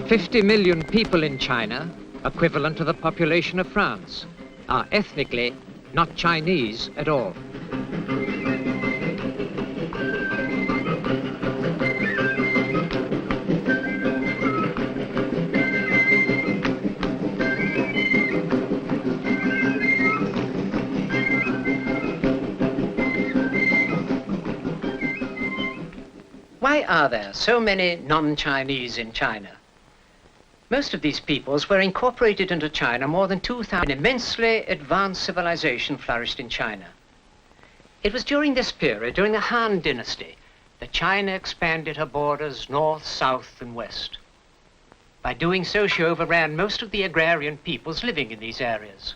50 million people in China, equivalent to the population of France, are ethnically not Chinese at all. Why are there so many non-Chinese in China? Most of these peoples were incorporated into China more than 2,000. An immensely advanced civilization flourished in China. It was during this period, during the Han Dynasty, that China expanded her borders north, south, and west. By doing so, she overran most of the agrarian peoples living in these areas.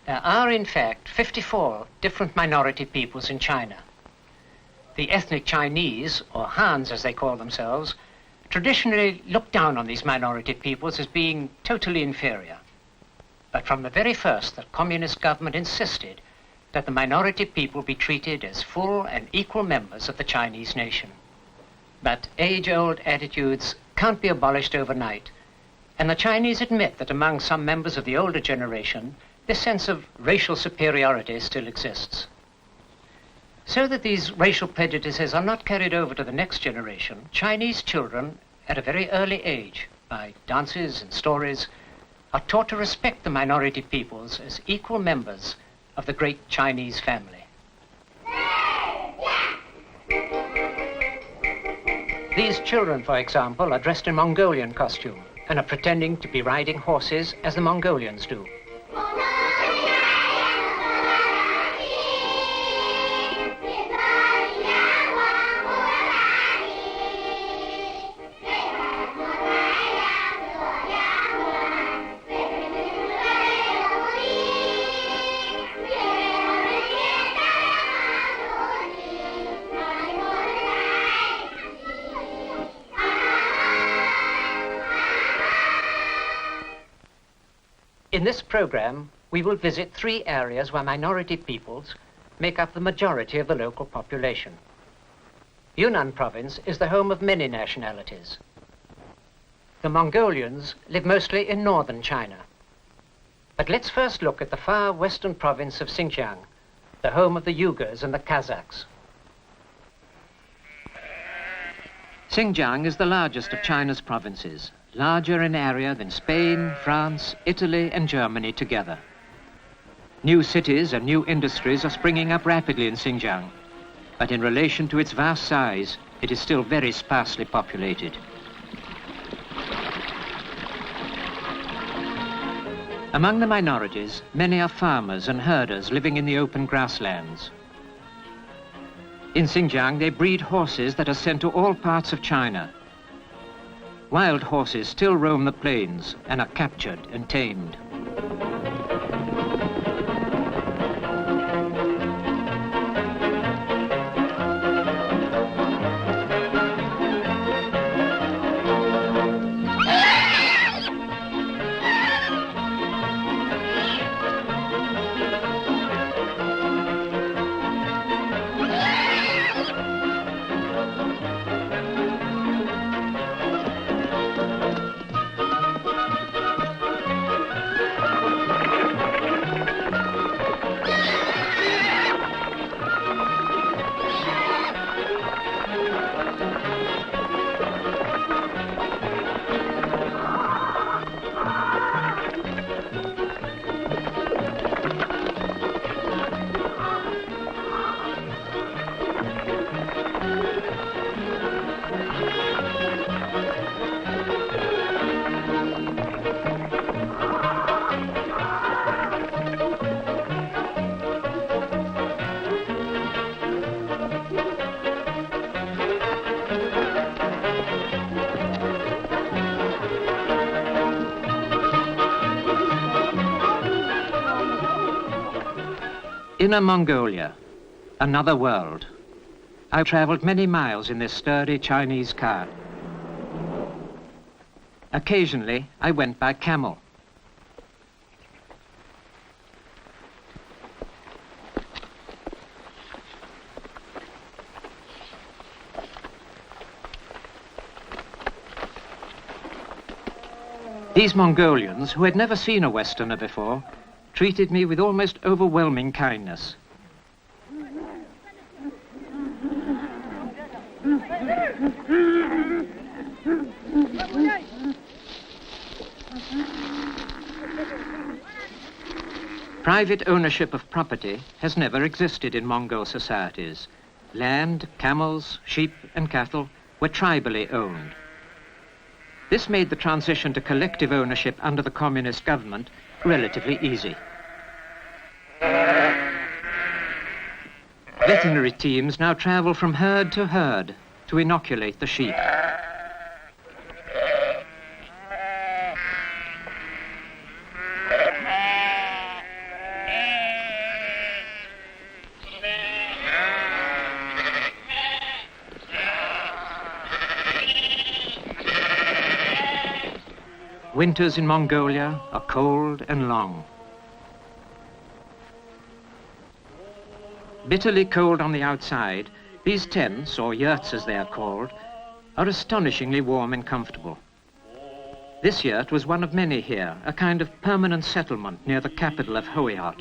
There are, in fact, 54 different minority peoples in China. The ethnic Chinese, or Hans as they call themselves, traditionally looked down on these minority peoples as being totally inferior. But from the very first, the communist government insisted that the minority people be treated as full and equal members of the Chinese nation. But age-old attitudes can't be abolished overnight, and the Chinese admit that among some members of the older generation, this sense of racial superiority still exists. So that these racial prejudices are not carried over to the next generation, Chinese children at a very early age, by dances and stories, are taught to respect the minority peoples as equal members of the great Chinese family. These children, for example, are dressed in Mongolian costume and are pretending to be riding horses as the Mongolians do. In this program, we will visit 3 areas where minority peoples make up the majority of the local population. Yunnan province is the home of many nationalities. The Mongolians live mostly in northern China. But let's first look at the far western province of Xinjiang, the home of the Uyghurs and the Kazakhs. Xinjiang is the largest of China's provinces, larger in area than Spain, France, Italy, and Germany together. New cities and new industries are springing up rapidly in Xinjiang, but in relation to its vast size, it is still very sparsely populated. Among the minorities, many are farmers and herders living in the open grasslands. In Xinjiang, they breed horses that are sent to all parts of China. Wild horses still roam the plains and are captured and tamed. Inner Mongolia, another world. I traveled many miles in this sturdy Chinese car. Occasionally, I went by camel. These Mongolians, who had never seen a Westerner before, treated me with almost overwhelming kindness. Private ownership of property has never existed in Mongol societies. Land, camels, sheep, and cattle were tribally owned. This made the transition to collective ownership under the communist government relatively easy. Veterinary teams now travel from herd to herd to inoculate the sheep. Winters in Mongolia are cold and long. Bitterly cold on the outside, these tents, or yurts as they are called, are astonishingly warm and comfortable. This yurt was one of many here, a kind of permanent settlement near the capital of Hoyat.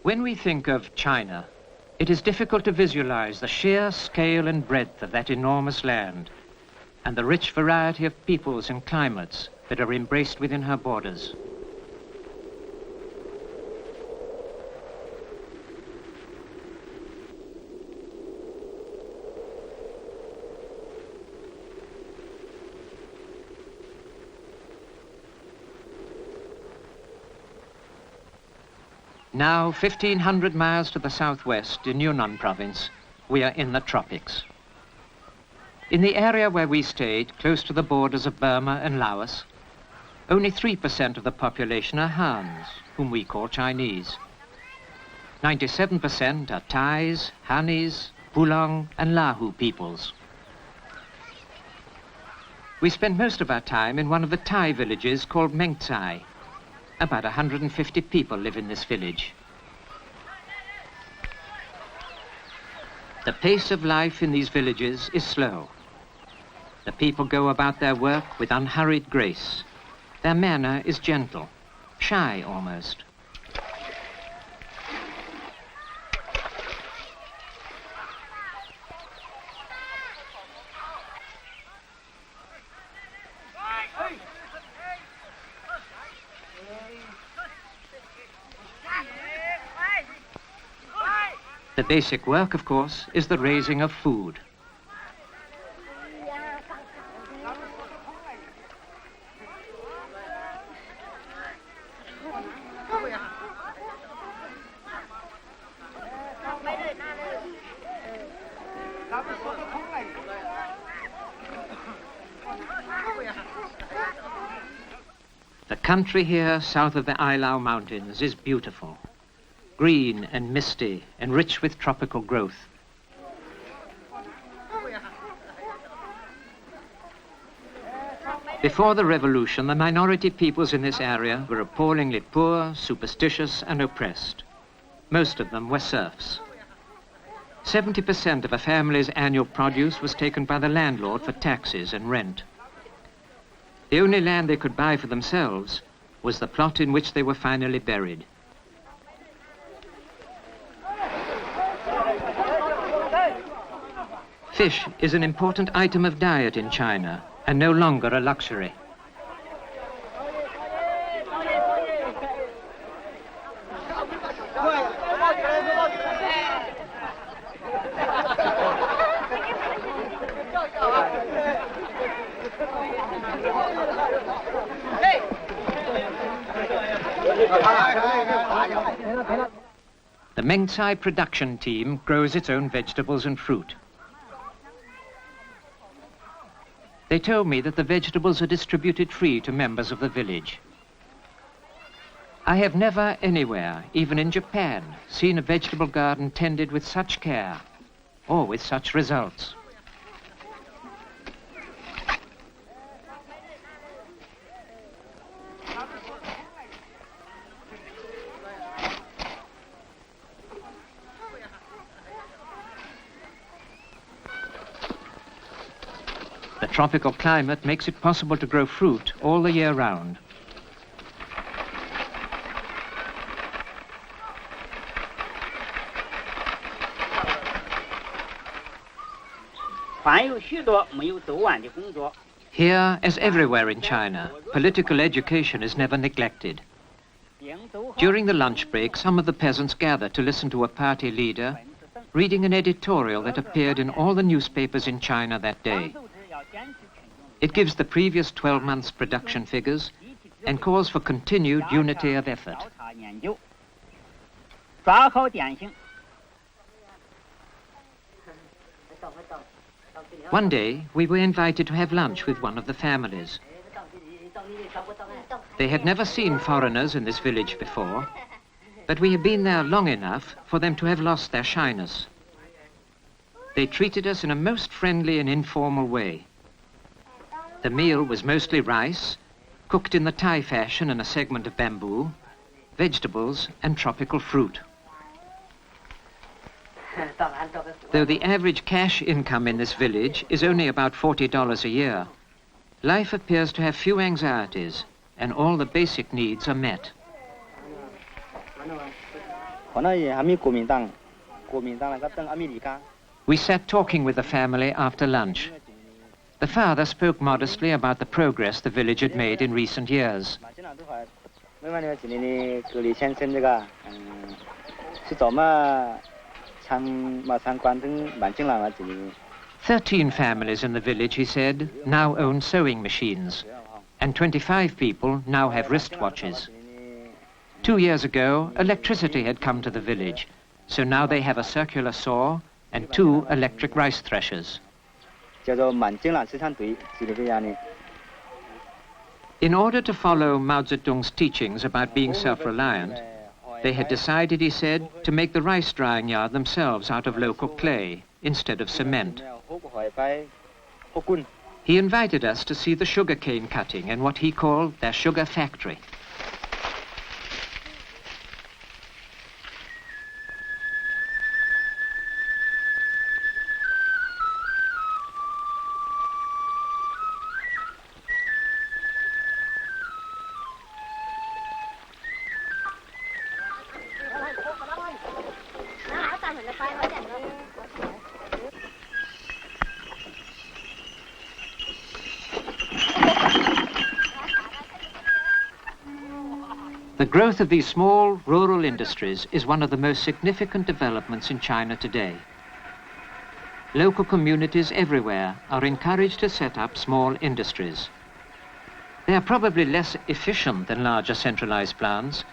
When we think of China, it is difficult to visualize the sheer scale and breadth of that enormous land and the rich variety of peoples and climates that are embraced within her borders. Now, 1,500 miles to the southwest in Yunnan province, we are in the tropics. In the area where we stayed, close to the borders of Burma and Laos, only 3% of the population are Hans, whom we call Chinese. 97% are Thais, Hanis, Pulong, and Lahu peoples. We spent most of our time in one of the Thai villages called Mengcai. About 150 people live in this village. The pace of life in these villages is slow. The people go about their work with unhurried grace. Their manner is gentle, shy almost. The basic work, of course, is the raising of food. The country here south of the Ailau Mountains is beautiful. Green and misty and rich with tropical growth. Before the revolution, the minority peoples in this area were appallingly poor, superstitious, and oppressed. Most of them were serfs. 70% of a family's annual produce was taken by the landlord for taxes and rent. The only land they could buy for themselves was the plot in which they were finally buried. Fish is an important item of diet in China and no longer a luxury. The Mengcai production team grows its own vegetables and fruit. They told me that the vegetables are distributed free to members of the village. I have never anywhere, even in Japan, seen a vegetable garden tended with such care or with such results. tropical climate makes it possible to grow fruit all the year round. Here, as everywhere in China, political education is never neglected. During the lunch break, some of the peasants gather to listen to a party leader reading an editorial that appeared in all the newspapers in China that day. It gives the previous 12 months' production figures and calls for continued unity of effort. One day, we were invited to have lunch with one of the families. They had never seen foreigners in this village before, but we had been there long enough for them to have lost their shyness. They treated us in a most friendly and informal way. The meal was mostly rice, cooked in the Thai fashion in a segment of bamboo, vegetables and tropical fruit. Though the average cash income in this village is only about $40 a year, life appears to have few anxieties and all the basic needs are met. We sat talking with the family after lunch. The father spoke modestly about the progress the village had made in recent years. 13 families in the village, he said, now own sewing machines, and 25 people now have wristwatches. 2 years ago, electricity had come to the village, so now they have a circular saw and 2 electric rice threshers. In order to follow Mao Zedong's teachings about being self-reliant, they had decided, he said, to make the rice drying yard themselves out of local clay instead of cement. He invited us to see the sugarcane cutting and what he called their sugar factory. The growth of these small rural industries is one of the most significant developments in China today. Local communities everywhere are encouraged to set up small industries. They are probably less efficient than larger centralized plants,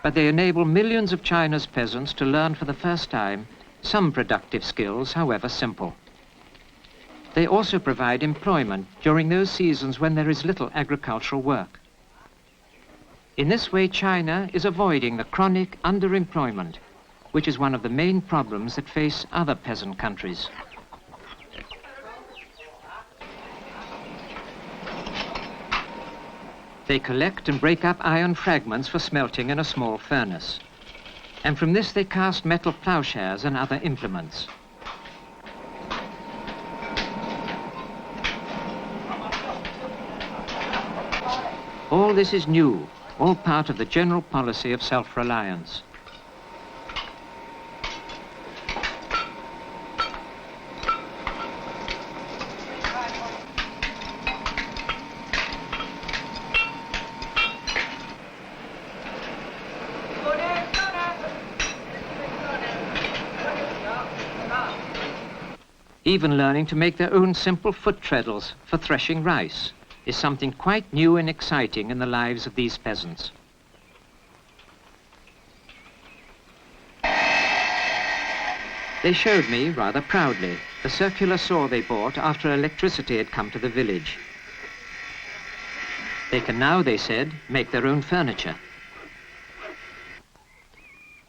but they enable millions of China's peasants to learn for the first time some productive skills, however simple. They also provide employment during those seasons when there is little agricultural work. In this way, China is avoiding the chronic underemployment, which is one of the main problems that face other peasant countries. They collect and break up iron fragments for smelting in a small furnace. And from this they cast metal plowshares and other implements. All this is new, all part of the general policy of self-reliance. Even learning to make their own simple foot treadles for threshing rice is something quite new and exciting in the lives of these peasants. They showed me, rather proudly, the circular saw they bought after electricity had come to the village. They can now, they said, make their own furniture.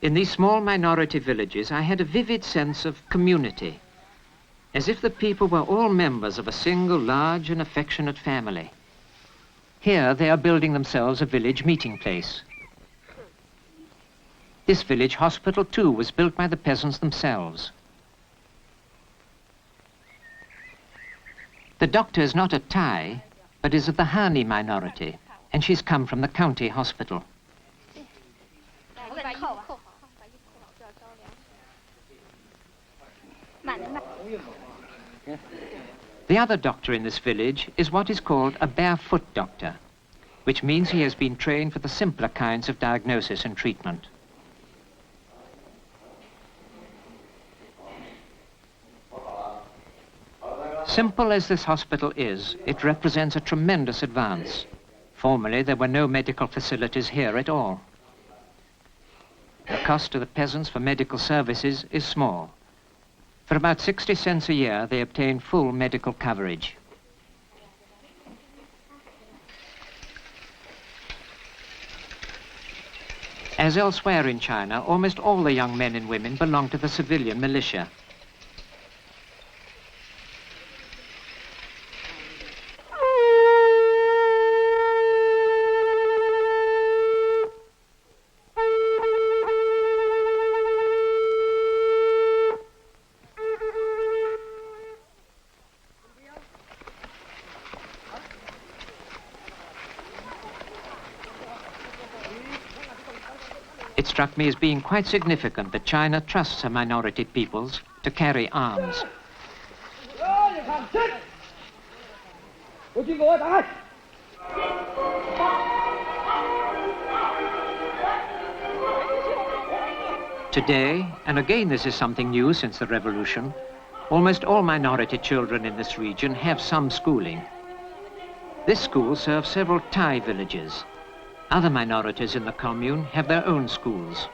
In these small minority villages, I had a vivid sense of community, as if the people were all members of a single large and affectionate family. Here they are building themselves a village meeting place. This village hospital, too, was built by the peasants themselves. The doctor is not a Thai, but is of the Hani minority, and she's come from the county hospital. The other doctor in this village is what is called a barefoot doctor, which means he has been trained for the simpler kinds of diagnosis and treatment. Simple as this hospital is, it represents a tremendous advance. Formerly, there were no medical facilities here at all. The cost to the peasants for medical services is small. For about 60 cents a year, they obtain full medical coverage. As elsewhere in China, almost all the young men and women belong to the civilian militia. It struck me as being quite significant that China trusts her minority peoples to carry arms. Today, and again this is something new since the revolution, almost all minority children in this region have some schooling. This school serves several Thai villages. Other minorities in the commune have their own schools.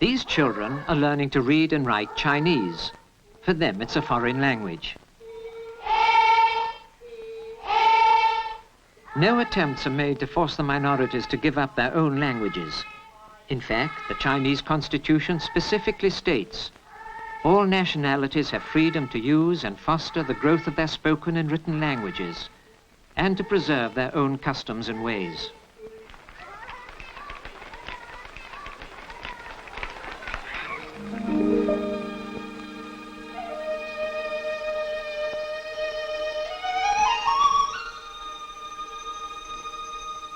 These children are learning to read and write Chinese. For them, it's a foreign language. No attempts are made to force the minorities to give up their own languages. In fact, the Chinese constitution specifically states all nationalities have freedom to use and foster the growth of their spoken and written languages, and to preserve their own customs and ways.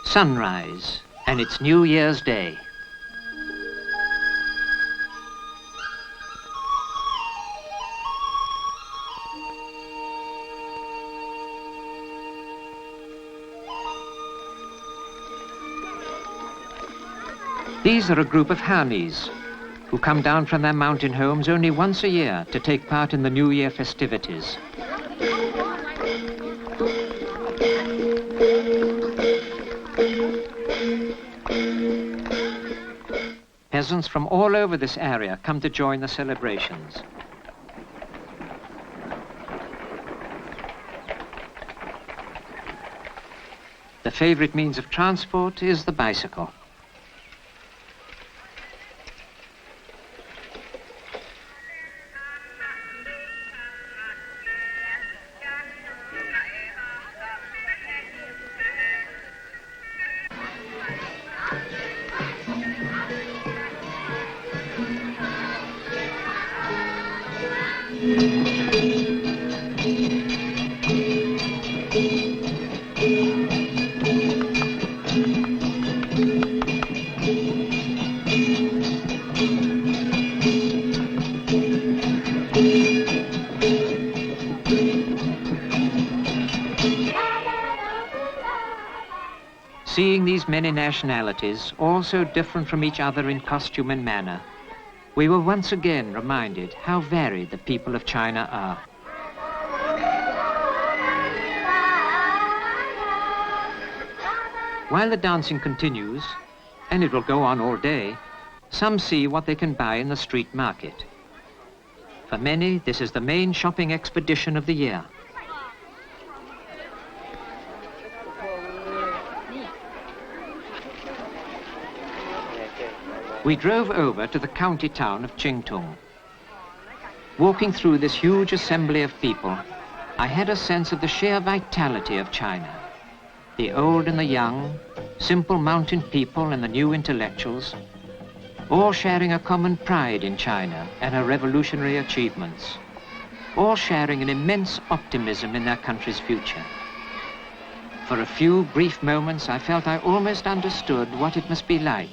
Sunrise, and it's New Year's Day. These are a group of Hanis who come down from their mountain homes only once a year to take part in the New Year festivities. Peasants from all over this area come to join the celebrations. The favorite means of transport is the bicycle. Seeing these many nationalities, all so different from each other in costume and manner, we were once again reminded how varied the people of China are. While the dancing continues, and it will go on all day, some see what they can buy in the street market. For many, this is the main shopping expedition of the year. We drove over to the county town of Qingtung. Walking through this huge assembly of people, I had a sense of the sheer vitality of China. The old and the young, simple mountain people and the new intellectuals, all sharing a common pride in China and her revolutionary achievements, all sharing an immense optimism in their country's future. For a few brief moments, I felt I almost understood what it must be like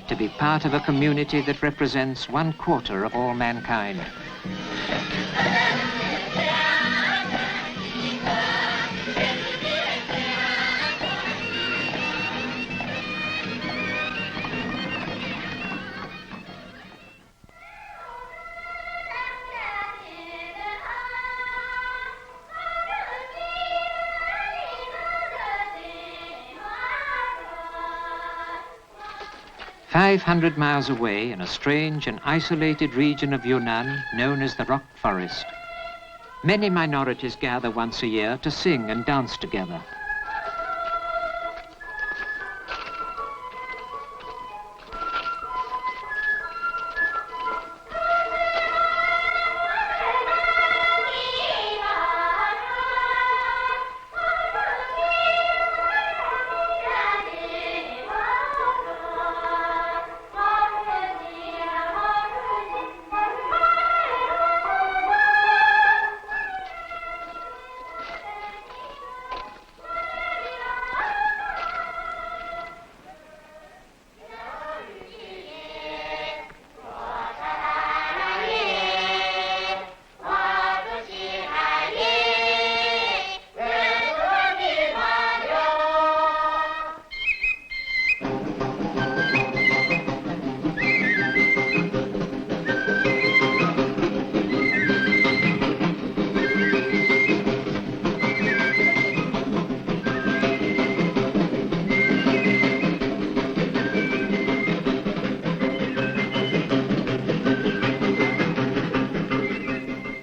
to be part of a community that represents 1/4 of all mankind. "500 miles away, in a strange and isolated region of Yunnan known as the Rock Forest, many minorities gather once a year to sing and dance together.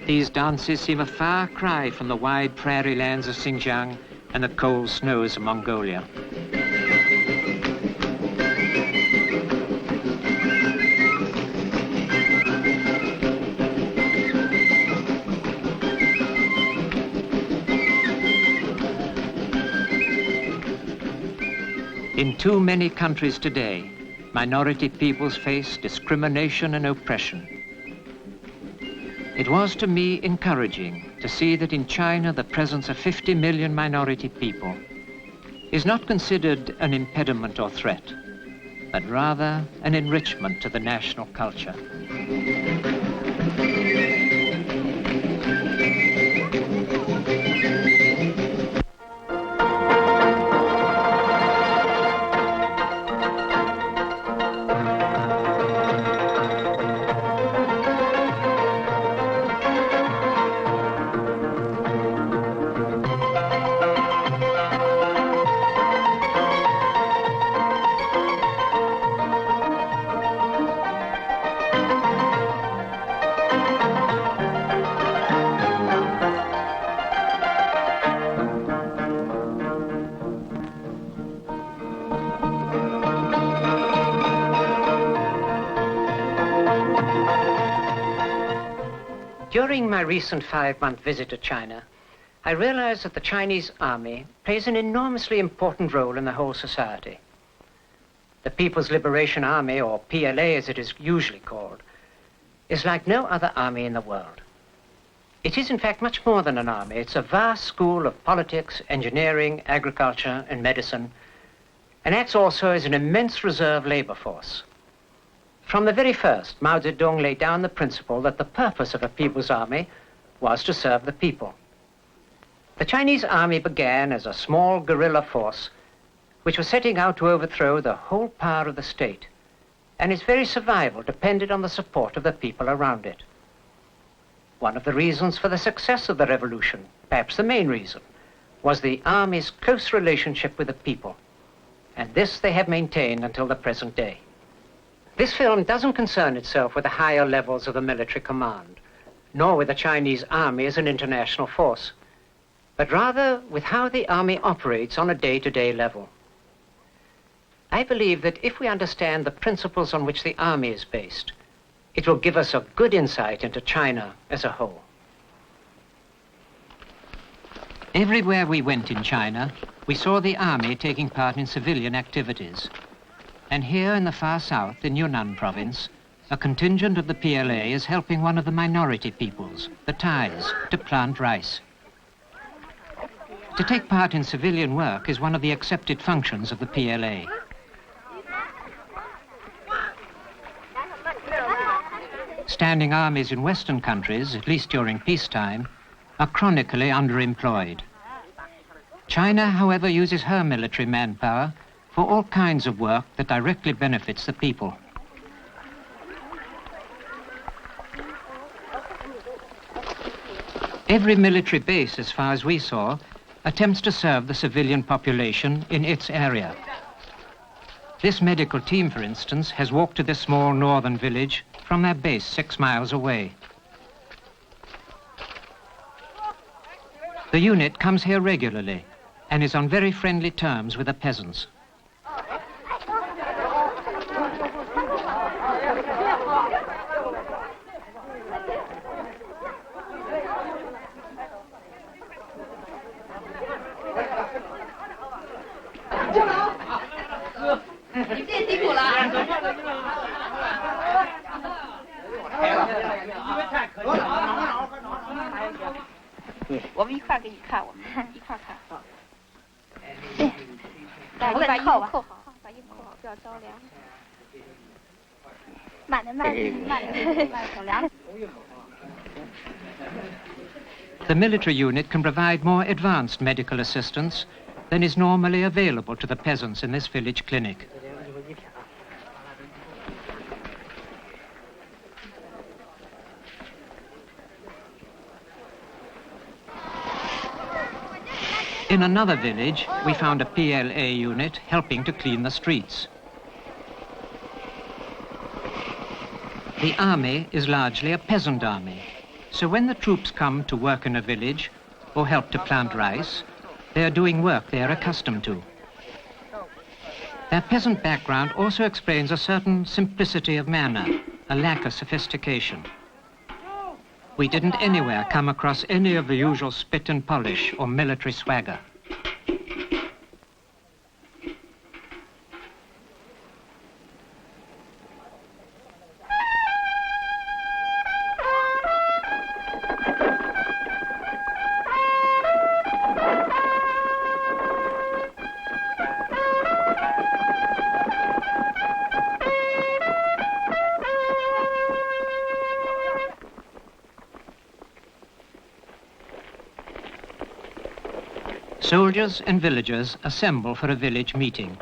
These dances seem a far cry from the wide prairie lands of Xinjiang and the cold snows of Mongolia. In too many countries today, minority peoples face discrimination and oppression. It was to me encouraging to see that in China the presence of 50 million minority people is not considered an impediment or threat, but rather an enrichment to the national culture. During my recent 5-month visit to China, I realized that the Chinese army plays an enormously important role in the whole society. The People's Liberation Army, or PLA as it is usually called, is like no other army in the world. It is in fact much more than an army. It's a vast school of politics, engineering, agriculture, and medicine, and acts also as an immense reserve labor force. From the very first, Mao Zedong laid down the principle that the purpose of a people's army was to serve the people. The Chinese army began as a small guerrilla force which was setting out to overthrow the whole power of the state, and its very survival depended on the support of the people around it. One of the reasons for the success of the revolution, perhaps the main reason, was the army's close relationship with the people, and this they have maintained until the present day. This film doesn't concern itself with the higher levels of the military command, nor with the Chinese army as an international force, but rather with how the army operates on a day-to-day level. I believe that if we understand the principles on which the army is based, it will give us a good insight into China as a whole. Everywhere we went in China, we saw the army taking part in civilian activities. And here in the far south, in Yunnan province, a contingent of the PLA is helping one of the minority peoples, the Thais, to plant rice. To take part in civilian work is one of the accepted functions of the PLA. Standing armies in Western countries, at least during peacetime, are chronically underemployed. China, however, uses her military manpower for all kinds of work that directly benefits the people. Every military base, as far as we saw, attempts to serve the civilian population in its area. This medical team, for instance, has walked to this small northern village from their base 6 miles away. The unit comes here regularly and is on very friendly terms with the peasants. The military unit can provide more advanced medical assistance than is normally available to the peasants in this village clinic. In another village, we found a PLA unit helping to clean the streets. The army is largely a peasant army, so when the troops come to work in a village or help to plant rice, they are doing work they are accustomed to. Their peasant background also explains a certain simplicity of manner, a lack of sophistication. We didn't anywhere come across any of the usual spit and polish or military swagger. Soldiers and villagers assemble for a village meeting.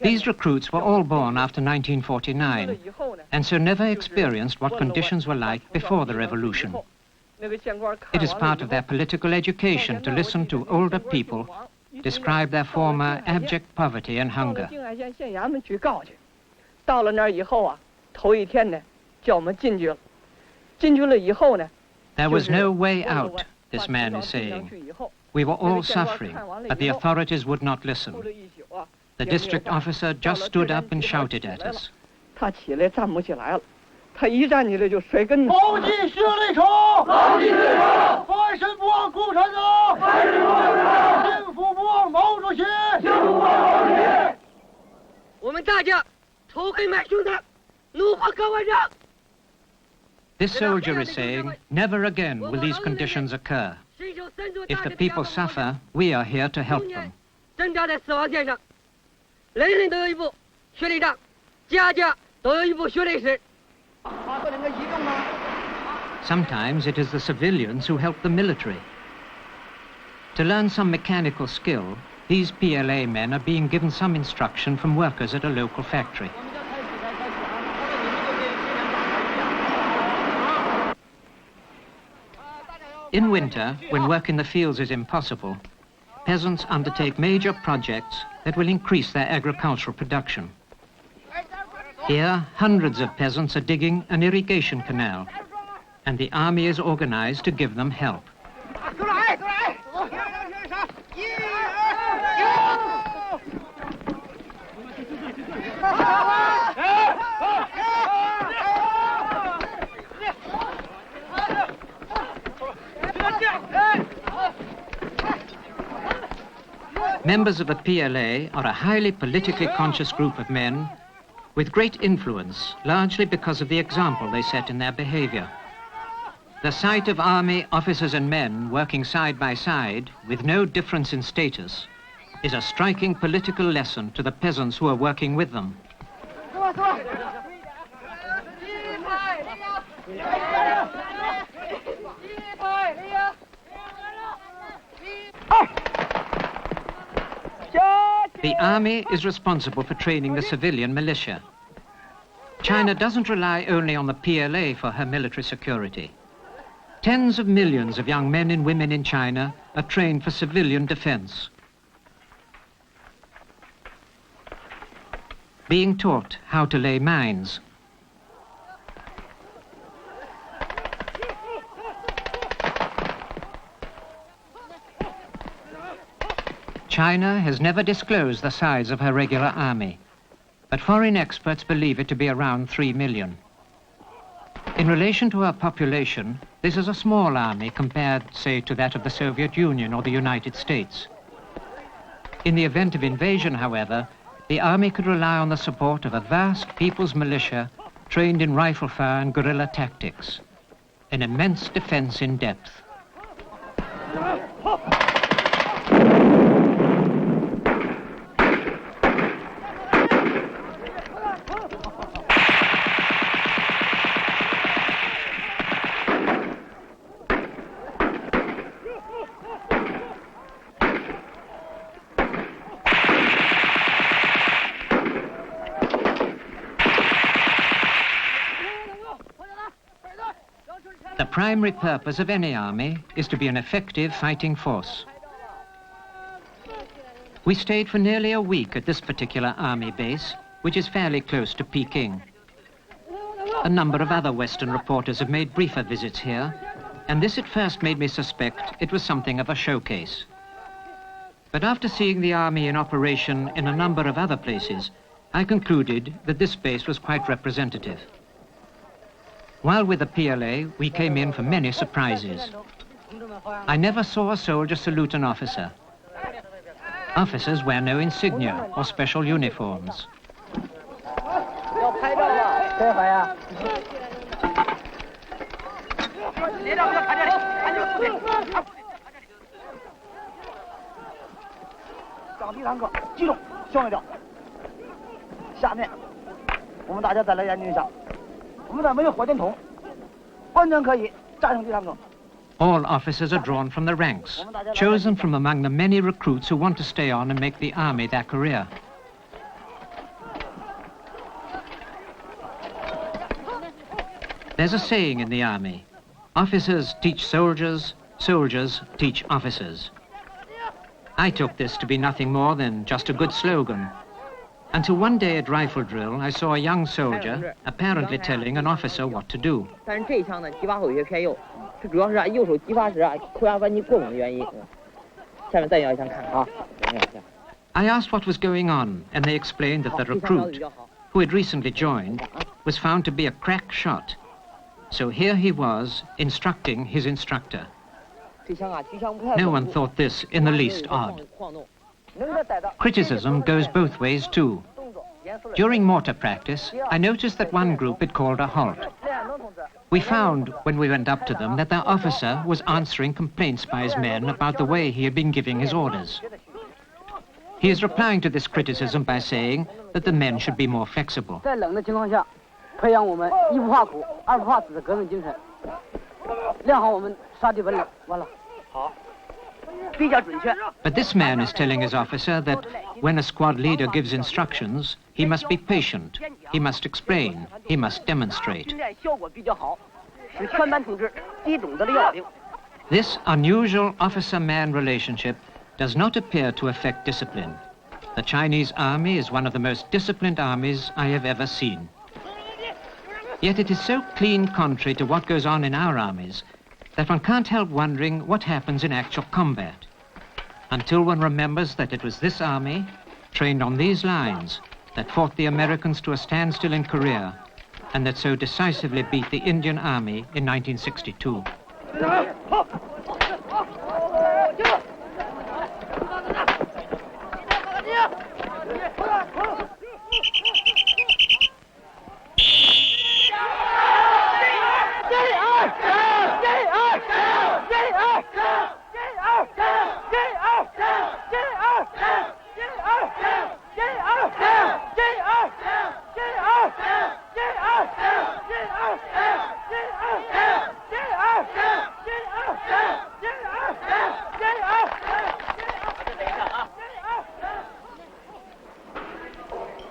These recruits were all born after 1949 and so never experienced what conditions were like before the revolution. It is part of their political education to listen to older people describe their former abject poverty and hunger. There was no way out, this man is saying. We were all suffering, but the authorities would not listen. The district officer just stood up and shouted at us. This soldier is saying, never again will these conditions occur. If the people suffer, we are here to help them. Sometimes it is the civilians who help the military. To learn some mechanical skill, these PLA men are being given some instruction from workers at a local factory. In winter, when work in the fields is impossible, peasants undertake major projects that will increase their agricultural production. Here, hundreds of peasants are digging an irrigation canal, and the army is organized to give them help. Members of the PLA are a highly politically conscious group of men with great influence, largely because of the example they set in their behavior. The sight of army officers and men working side by side with no difference in status is a striking political lesson to the peasants who are working with them. The army is responsible for training the civilian militia. China doesn't rely only on the PLA for her military security. Tens of millions of young men and women in China are trained for civilian defense. Being taught how to lay mines. China has never disclosed the size of her regular army, but foreign experts believe it to be around 3 million. In relation to our population, this is a small army compared, say, to that of the Soviet Union or the United States. In the event of invasion, however, the army could rely on the support of a vast people's militia trained in rifle fire and guerrilla tactics, an immense defense in depth. The primary purpose of any army is to be an effective fighting force. We stayed for nearly a week at this particular army base, which is fairly close to Peking. A number of other Western reporters have made briefer visits here, and this at first made me suspect it was something of a showcase. But after seeing the army in operation in a number of other places, I concluded that this base was quite representative. While with the PLA, we came in for many surprises. I never saw a soldier salute an officer. Officers wear no insignia or special uniforms. All officers are drawn from the ranks, chosen from among the many recruits who want to stay on and make the army their career. There's a saying in the army: officers teach soldiers, soldiers teach officers. I took this to be nothing more than just a good slogan, until one day at rifle drill I saw a young soldier apparently telling an officer what to do. I asked what was going on, and they explained that the recruit, who had recently joined, was found to be a crack shot. So here he was, instructing his instructor. No one thought this in the least odd. Criticism goes both ways too. During mortar practice, I noticed that one group had called a halt. We found, when we went up to them, that their officer was answering complaints by his men about the way he had been giving his orders. He is replying to this criticism by saying that the men should be more flexible. But this man is telling his officer that when a squad leader gives instructions, he must be patient, he must explain, he must demonstrate. This unusual officer-man relationship does not appear to affect discipline. The Chinese army is one of the most disciplined armies I have ever seen. Yet it is so clean contrary to what goes on in our armies that one can't help wondering what happens in actual combat, until one remembers that it was this army, trained on these lines, that fought the Americans to a standstill in Korea, and that so decisively beat the Indian Army in 1962.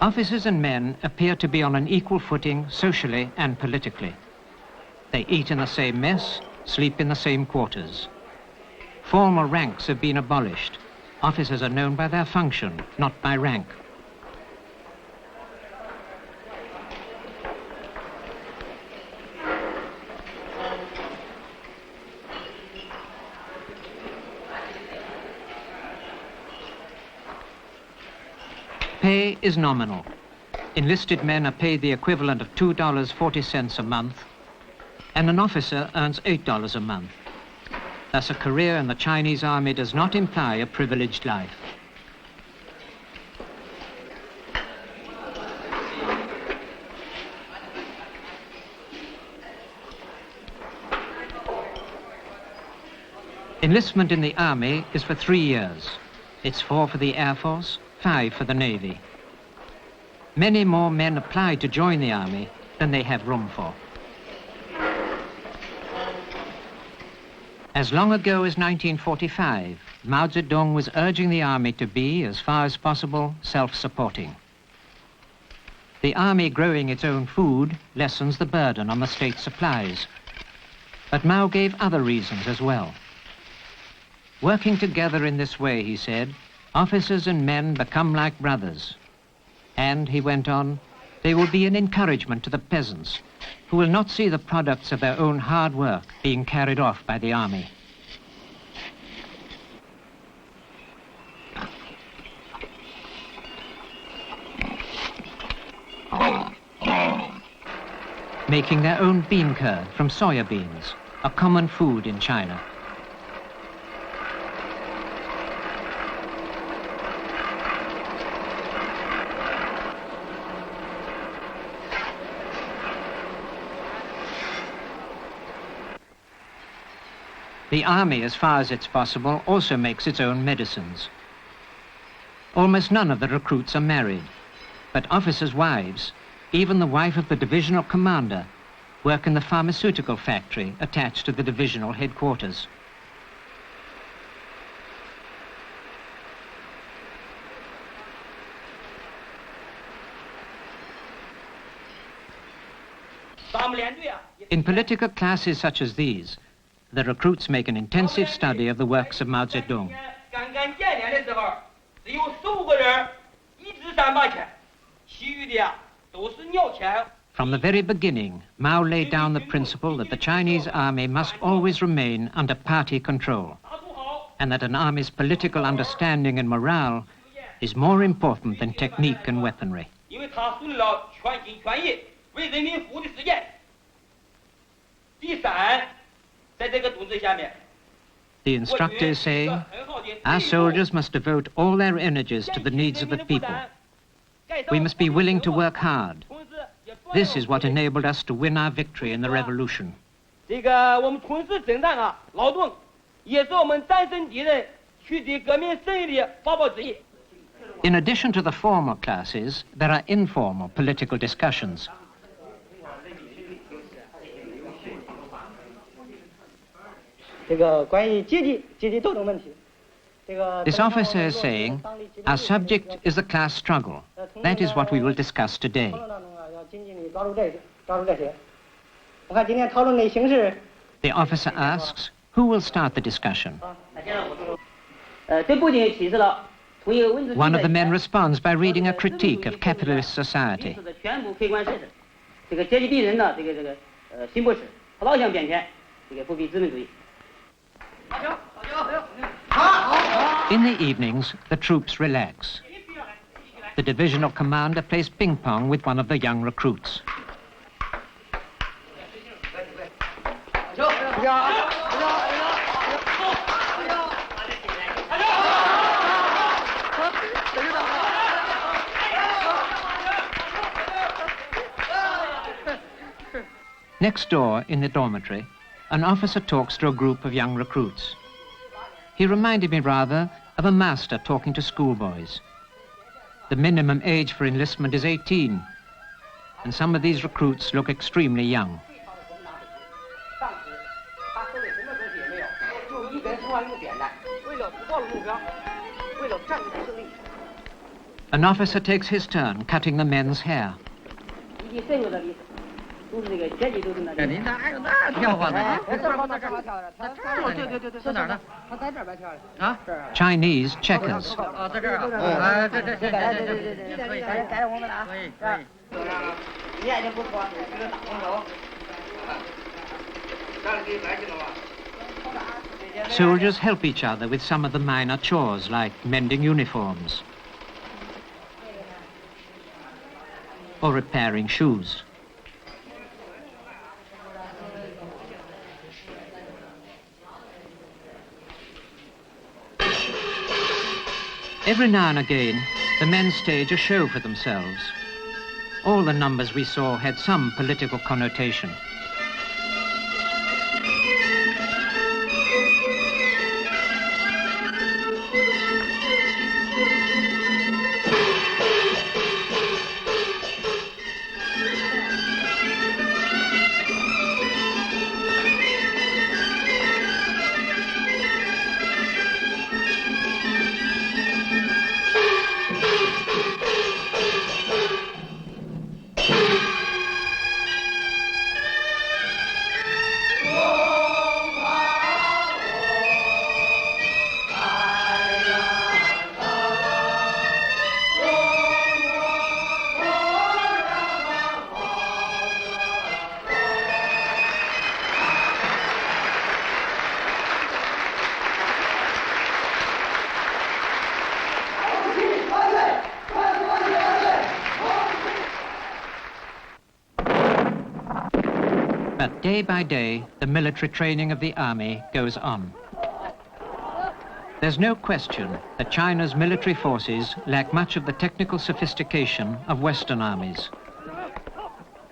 Officers and men appear to be on an equal footing socially and politically. They eat in the same mess, sleep in the same quarters. Formal ranks have been abolished. Officers are known by their function, not by rank. Pay is nominal. Enlisted men are paid the equivalent of $2.40 a month, and an officer earns $8 a month. Thus, a career in the Chinese army does not imply a privileged life. Enlistment in the army is for 3 years. It's 4 for the Air Force, 5 for the Navy. Many more men apply to join the army than they have room for. As long ago as 1945, Mao Zedong was urging the army to be, as far as possible, self-supporting. The army growing its own food lessens the burden on the state supplies. But Mao gave other reasons as well. Working together in this way, he said, officers and men become like brothers. And, he went on, they will be an encouragement to the peasants, who will not see the products of their own hard work being carried off by the army. Making their own bean curd from soya beans, a common food in China. The army, as far as it's possible, also makes its own medicines. Almost none of the recruits are married, but officers' wives, even the wife of the divisional commander, work in the pharmaceutical factory attached to the divisional headquarters. In political classes such as these, the recruits make an intensive study of the works of Mao Zedong. From the very beginning, Mao laid down the principle that the Chinese army must always remain under party control, and that an army's political understanding and morale is more important than technique and weaponry. The instructor is saying, our soldiers must devote all their energies to the needs of the people. We must be willing to work hard. This is what enabled us to win our victory in the revolution. In addition to the formal classes, there are informal political discussions. This officer is saying, our subject is the class struggle. That is what we will discuss today. The officer asks, who will start the discussion? One of the men responds by reading a critique of capitalist society. In the evenings, the troops relax. The divisional commander plays ping pong with one of the young recruits. Next door, in the dormitory, an officer talks to a group of young recruits. He reminded me rather of a master talking to schoolboys. The minimum age for enlistment is 18, and some of these recruits look extremely young. An officer takes his turn cutting the men's hair. Chinese checkers. Soldiers help each other with some of the minor chores like mending uniforms or repairing shoes. Every now and again, the men stage a show for themselves. All the numbers we saw had some political connotation. But day by day, the military training of the army goes on. There's no question that China's military forces lack much of the technical sophistication of Western armies.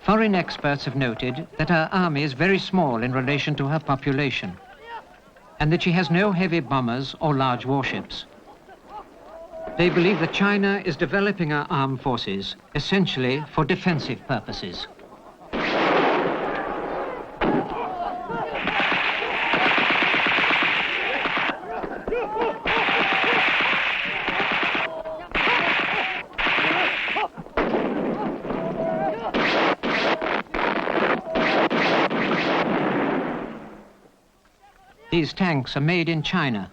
Foreign experts have noted that her army is very small in relation to her population, and that she has no heavy bombers or large warships. They believe that China is developing her armed forces essentially for defensive purposes. These tanks are made in China.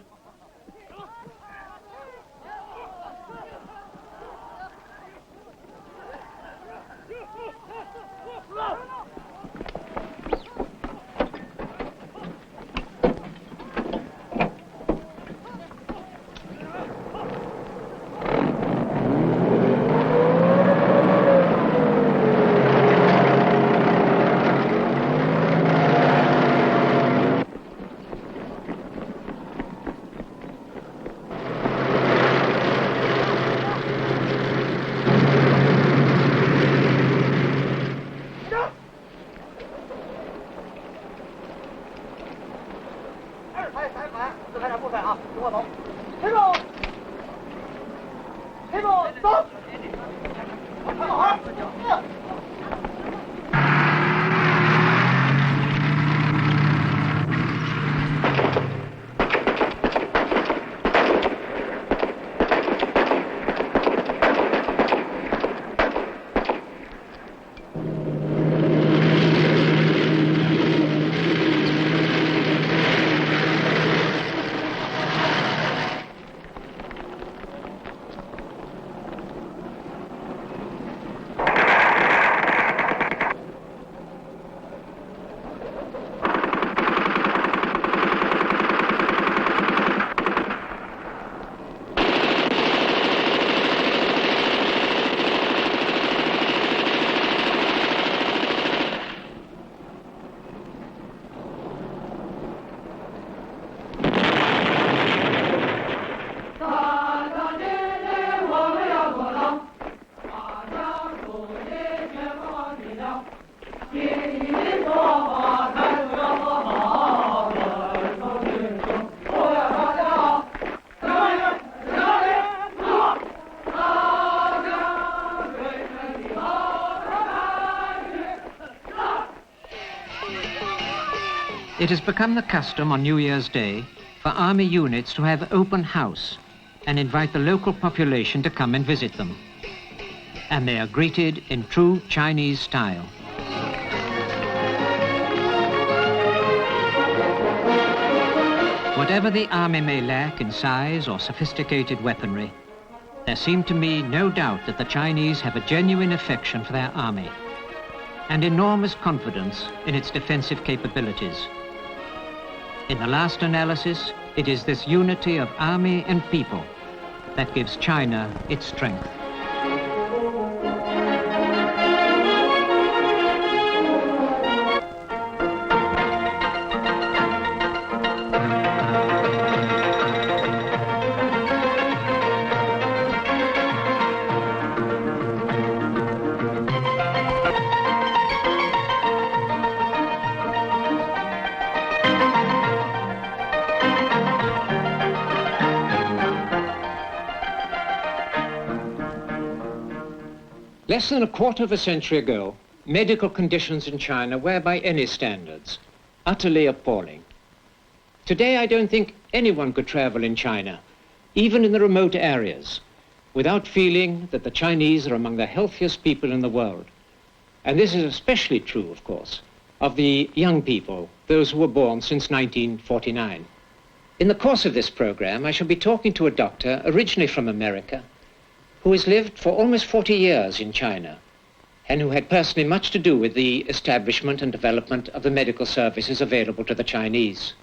It has become the custom on New Year's Day for army units to have open house and invite the local population to come and visit them. And they are greeted in true Chinese style. Whatever the army may lack in size or sophisticated weaponry, there seemed to me no doubt that the Chinese have a genuine affection for their army and enormous confidence in its defensive capabilities. In the last analysis, it is this unity of army and people that gives China its strength. Less than a quarter of a century ago, medical conditions in China were, by any standards, utterly appalling. Today, I don't think anyone could travel in China, even in the remote areas, without feeling that the Chinese are among the healthiest people in the world. And this is especially true, of course, of the young people, those who were born since 1949. In the course of this program, I shall be talking to a doctor originally from America, who has lived for almost 40 years in China and who had personally much to do with the establishment and development of the medical services available to the Chinese.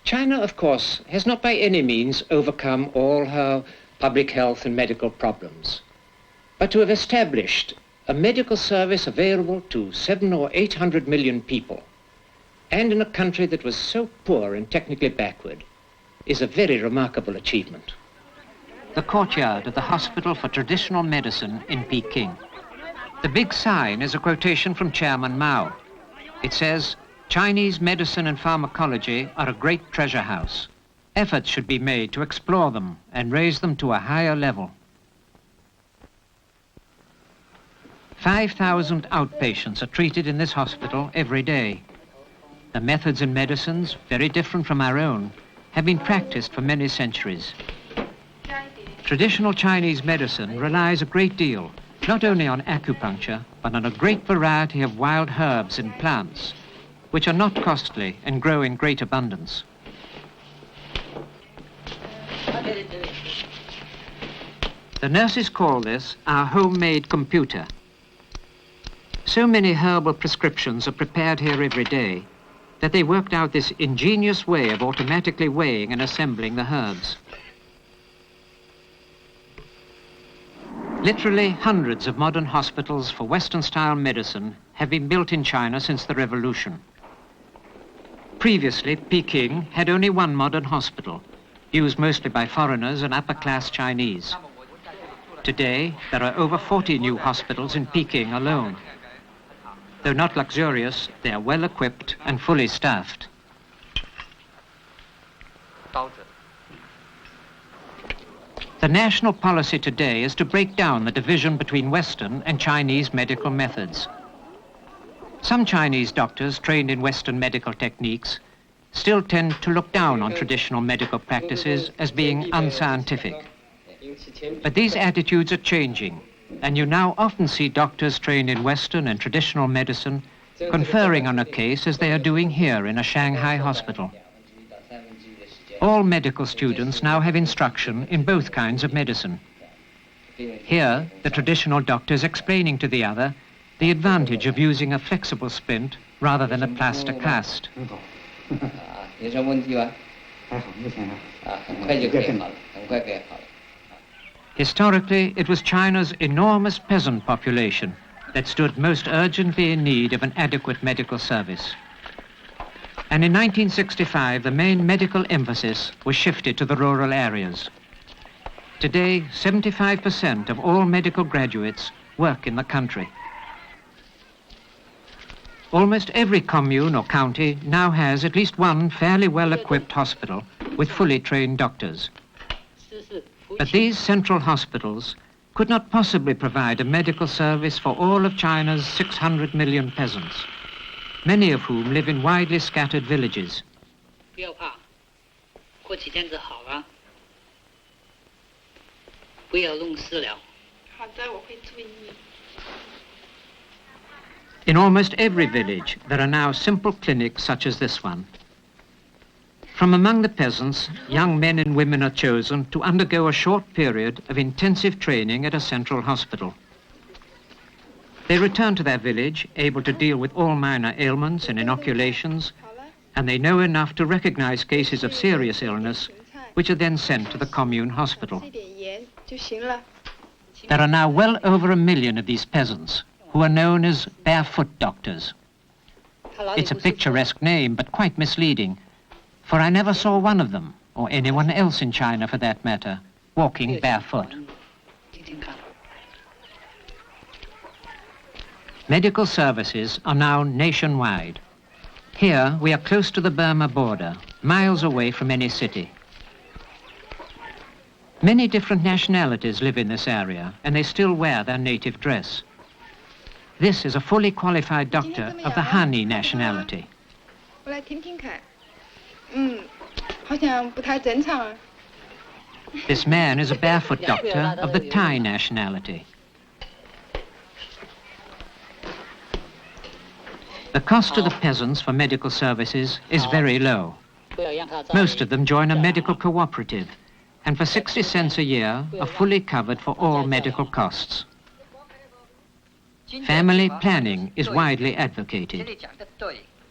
China, of course, has not by any means overcome all her public health and medical problems, but to have established a medical service available to 700 or 800 million people, and in a country that was so poor and technically backward, is a very remarkable achievement. The courtyard of the Hospital for Traditional Medicine in Peking. The big sign is a quotation from Chairman Mao. It says, "Chinese medicine and pharmacology are a great treasure house. Efforts should be made to explore them and raise them to a higher level." 5,000 outpatients are treated in this hospital every day. The methods and medicines, very different from our own, have been practiced for many centuries. Traditional Chinese medicine relies a great deal, not only on acupuncture, but on a great variety of wild herbs and plants, which are not costly and grow in great abundance. The nurses call this our homemade computer. So many herbal prescriptions are prepared here every day that they worked out this ingenious way of automatically weighing and assembling the herbs. Literally hundreds of modern hospitals for Western-style medicine have been built in China since the revolution. Previously, Peking had only one modern hospital, used mostly by foreigners and upper-class Chinese. Today, there are over 40 new hospitals in Peking alone. Though not luxurious, they are well-equipped and fully staffed. The national policy today is to break down the division between Western and Chinese medical methods. Some Chinese doctors trained in Western medical techniques still tend to look down on traditional medical practices as being unscientific. But these attitudes are changing, and you now often see doctors trained in Western and traditional medicine conferring on a case as they are doing here in a Shanghai hospital. All medical students now have instruction in both kinds of medicine. Here, the traditional doctor is explaining to the other the advantage of using a flexible splint rather than a plaster cast. Historically, it was China's enormous peasant population that stood most urgently in need of an adequate medical service. And in 1965, the main medical emphasis was shifted to the rural areas. Today, 75% of all medical graduates work in the country. Almost every commune or county now has at least one fairly well-equipped hospital with fully trained doctors. But these central hospitals could not possibly provide a medical service for all of China's 600 million peasants, many of whom live in widely scattered villages. 过几天就好了，不要弄事了。好的，我会注意。In almost every village, there are now simple clinics such as this one. From among the peasants, young men and women are chosen to undergo a short period of intensive training at a central hospital. They return to their village, able to deal with all minor ailments and inoculations, and they know enough to recognize cases of serious illness, which are then sent to the commune hospital. There are now well over 1 million of these peasants, who are known as barefoot doctors. It's a picturesque name, but quite misleading, for I never saw one of them, or anyone else in China for that matter, walking barefoot. Medical services are now nationwide. Here, we are close to the Burma border, miles away from any city. Many different nationalities live in this area, and they still wear their native dress. This is a fully qualified doctor of the Han nationality. This man is a barefoot doctor of the Thai nationality. The cost to the peasants for medical services is very low. Most of them join a medical cooperative, and for 60 cents a year are fully covered for all medical costs. Family planning is widely advocated.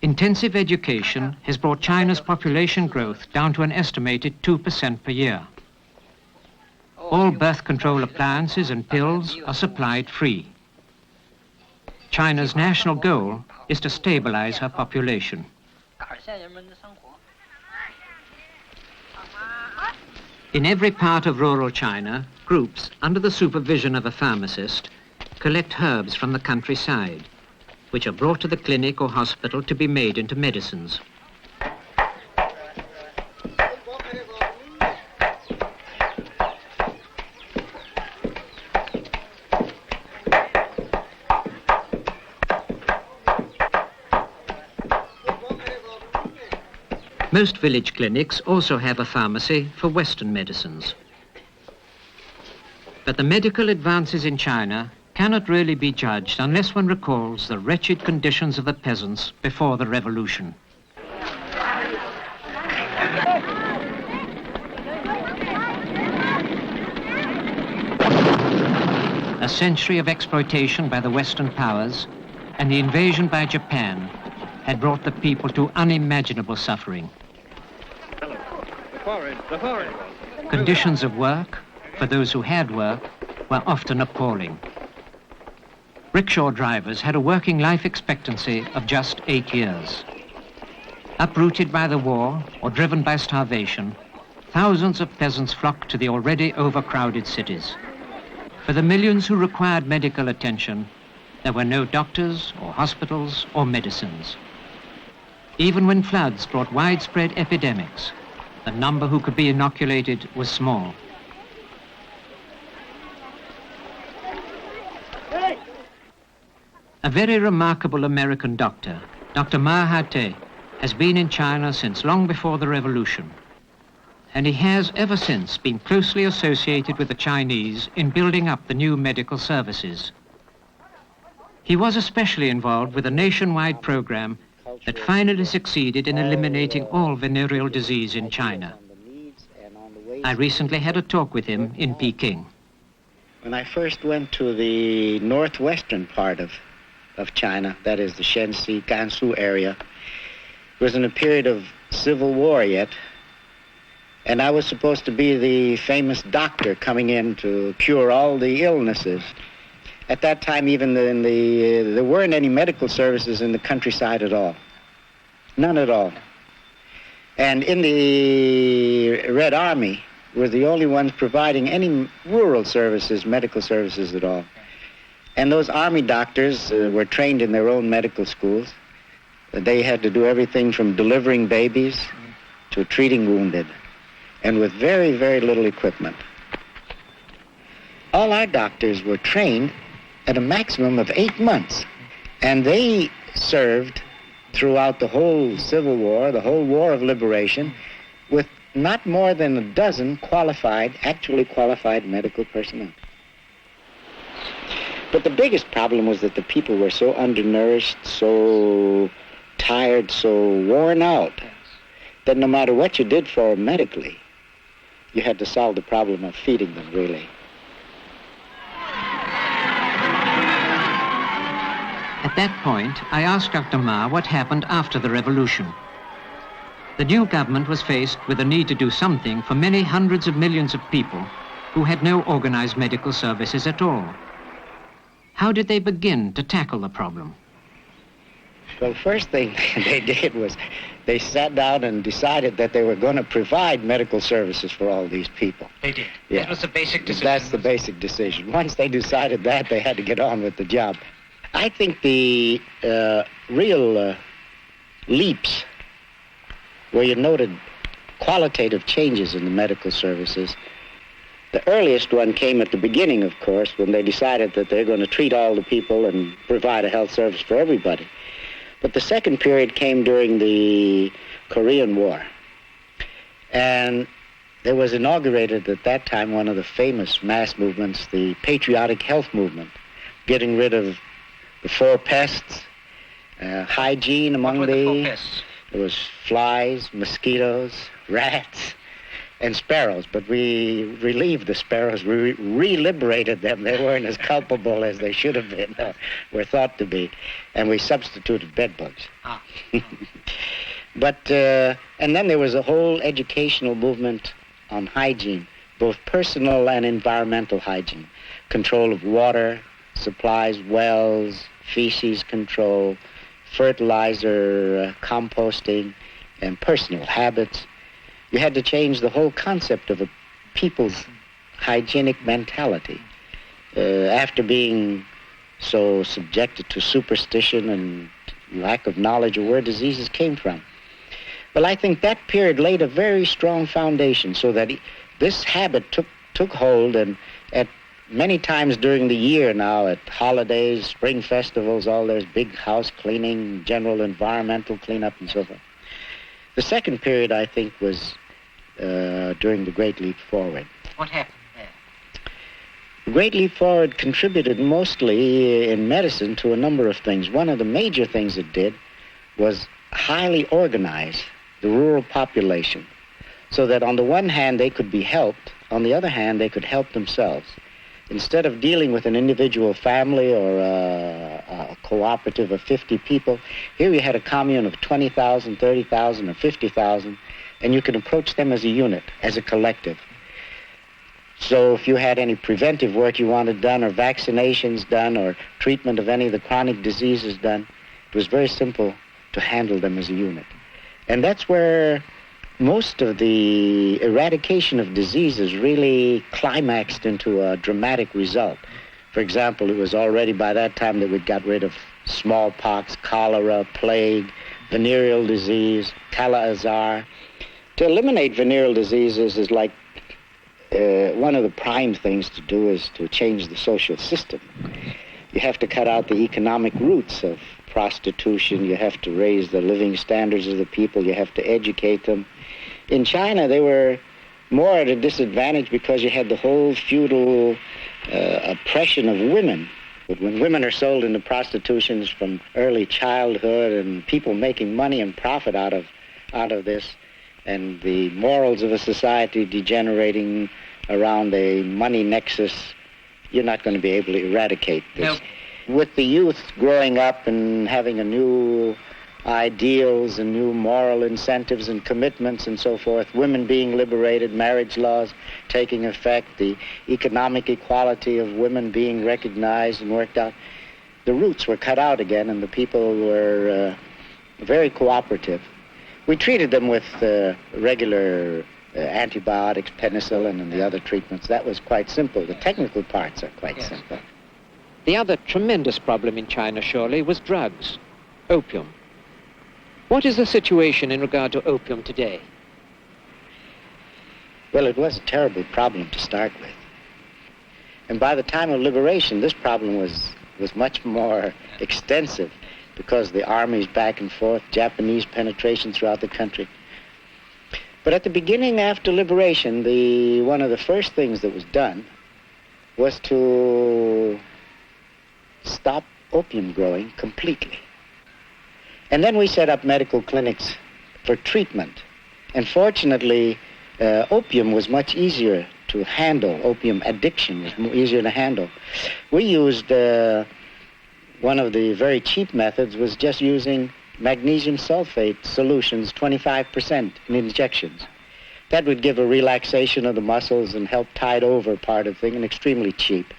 Intensive education has brought China's population growth down to an estimated 2% per year. All birth control appliances and pills are supplied free. China's national goal is to stabilize her population. In every part of rural China, groups, under the supervision of a pharmacist, collect herbs from the countryside, which are brought to the clinic or hospital to be made into medicines. Most village clinics also have a pharmacy for Western medicines. But the medical advances in China cannot really be judged unless one recalls the wretched conditions of the peasants before the revolution. A century of exploitation by the Western powers and the invasion by Japan had brought the people to unimaginable suffering. Conditions of work, for those who had work, were often appalling. Rickshaw drivers had a working life expectancy of just 8 years. Uprooted by the war or driven by starvation, thousands of peasants flocked to the already overcrowded cities. For the millions who required medical attention, there were no doctors or hospitals or medicines. Even when floods brought widespread epidemics, the number who could be inoculated was small. A very remarkable American doctor, Dr. Ma Ha-te, has been in China since long before the revolution, and he has ever since been closely associated with the Chinese in building up the new medical services. He was especially involved with a nationwide program that finally succeeded in eliminating all venereal disease in China. I recently had a talk with him in Peking. When I first went to the northwestern part of China, that is the Shanxi, Gansu area, it was in a period of civil war yet, and I was supposed to be the famous doctor coming in to cure all the illnesses. At that time, even there weren't any medical services in the countryside at all. None at all. And in the Red Army were the only ones providing any rural services, medical services at all. And those army doctors were trained in their own medical schools. They had to do everything from delivering babies to treating wounded, and with very, very little equipment. All our doctors were trained at a maximum of 8 months, and they served throughout the whole Civil War, the whole War of Liberation, with not more than a dozen actually qualified medical personnel. But the biggest problem was that the people were so undernourished, so tired, so worn out, that no matter what you did for them medically, you had to solve the problem of feeding them, really. At that point, I asked Dr. Ma what happened after the revolution. The new government was faced with the need to do something for many hundreds of millions of people who had no organized medical services at all. How did they begin to tackle the problem? Well, the first thing they did was they sat down and decided that they were going to provide medical services for all these people. They did. Yeah. That was the basic decision. That's the basic decision. Once they decided that, they had to get on with the job. I think the real leaps where you noted qualitative changes in the medical services, the earliest one came at the beginning, of course, when they decided that they're going to treat all the people and provide a health service for everybody. But the second period came during the Korean War. And there was inaugurated at that time one of the famous mass movements, the patriotic health movement, getting rid of the four pests, hygiene among What were the four pests? There was flies, mosquitoes, rats, and sparrows. But we relieved the sparrows. We re-liberated them. They weren't as culpable as they should have been, were thought to be. And we substituted bedbugs. Ah. But, and then there was a whole educational movement on hygiene, both personal and environmental hygiene. Control of water, supplies, wells, feces control, fertilizer, composting, and personal habits. You had to change the whole concept of a people's hygienic mentality. After being so subjected to superstition and lack of knowledge of where diseases came from. Well, I think that period laid a very strong foundation so that this habit took hold, and at many times during the year now, at holidays, spring festivals, all there's big house cleaning, general environmental cleanup, and so forth. The second period, I think, was during the Great Leap Forward. What happened there? The Great Leap Forward contributed mostly in medicine to a number of things. One of the major things it did was highly organize the rural population so that on the one hand they could be helped, on the other hand they could help themselves. Instead of dealing with an individual family or a cooperative of 50 people, here you had a commune of 20,000, 30,000, or 50,000, and you could approach them as a unit, as a collective. So if you had any preventive work you wanted done, or vaccinations done, or treatment of any of the chronic diseases done, it was very simple to handle them as a unit. And that's where most of the eradication of diseases really climaxed into a dramatic result. For example, it was already by that time that we got rid of smallpox, cholera, plague, venereal disease, Kala-Azar. To eliminate venereal diseases is like one of the prime things to do is to change the social system. You have to cut out the economic roots of prostitution. You have to raise the living standards of the people. You have to educate them. In China, they were more at a disadvantage because you had the whole feudal oppression of women. But when women are sold into prostitutions from early childhood and people making money and profit out of this, and the morals of a society degenerating around a money nexus, you're not going to be able to eradicate this. Nope. With the youth growing up and having a new ideals and new moral incentives and commitments and so forth, women being liberated, marriage laws taking effect, the economic equality of women being recognized and worked out, the roots were cut out again, and the people were very cooperative. We treated them with regular antibiotics, penicillin, and the other treatments. That was quite simple. The technical parts are quite simple. The other tremendous problem in China, surely, was drugs, opium. What is the situation in regard to opium today? Well, it was a terrible problem to start with. And by the time of liberation, this problem was much more extensive because the armies back and forth, Japanese penetration throughout the country. But at the beginning, after liberation, one of the first things that was done was to stop opium growing completely. And then we set up medical clinics for treatment. And fortunately, opium was much easier to handle. Opium addiction was easier to handle. We used, one of the very cheap methods was just using magnesium sulfate solutions, 25% in injections. That would give a relaxation of the muscles and help tide over part of the thing, and extremely cheap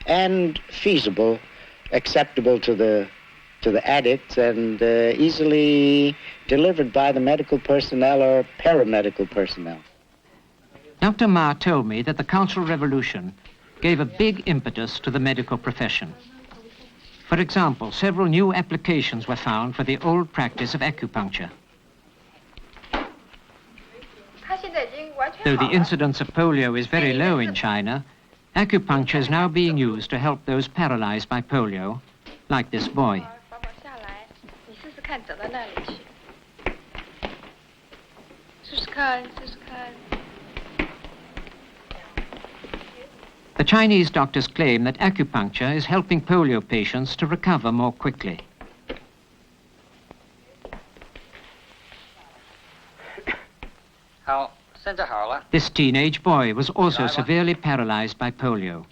and feasible, acceptable to the addicts, and easily delivered by the medical personnel or paramedical personnel. Dr. Ma told me that the Cultural Revolution gave a big impetus to the medical profession. For example, several new applications were found for the old practice of acupuncture. Though the incidence of polio is very low in China, acupuncture is now being used to help those paralyzed by polio, like this boy. The Chinese doctors claim that acupuncture is helping polio patients to recover more quickly. This teenage boy was also severely paralyzed by polio.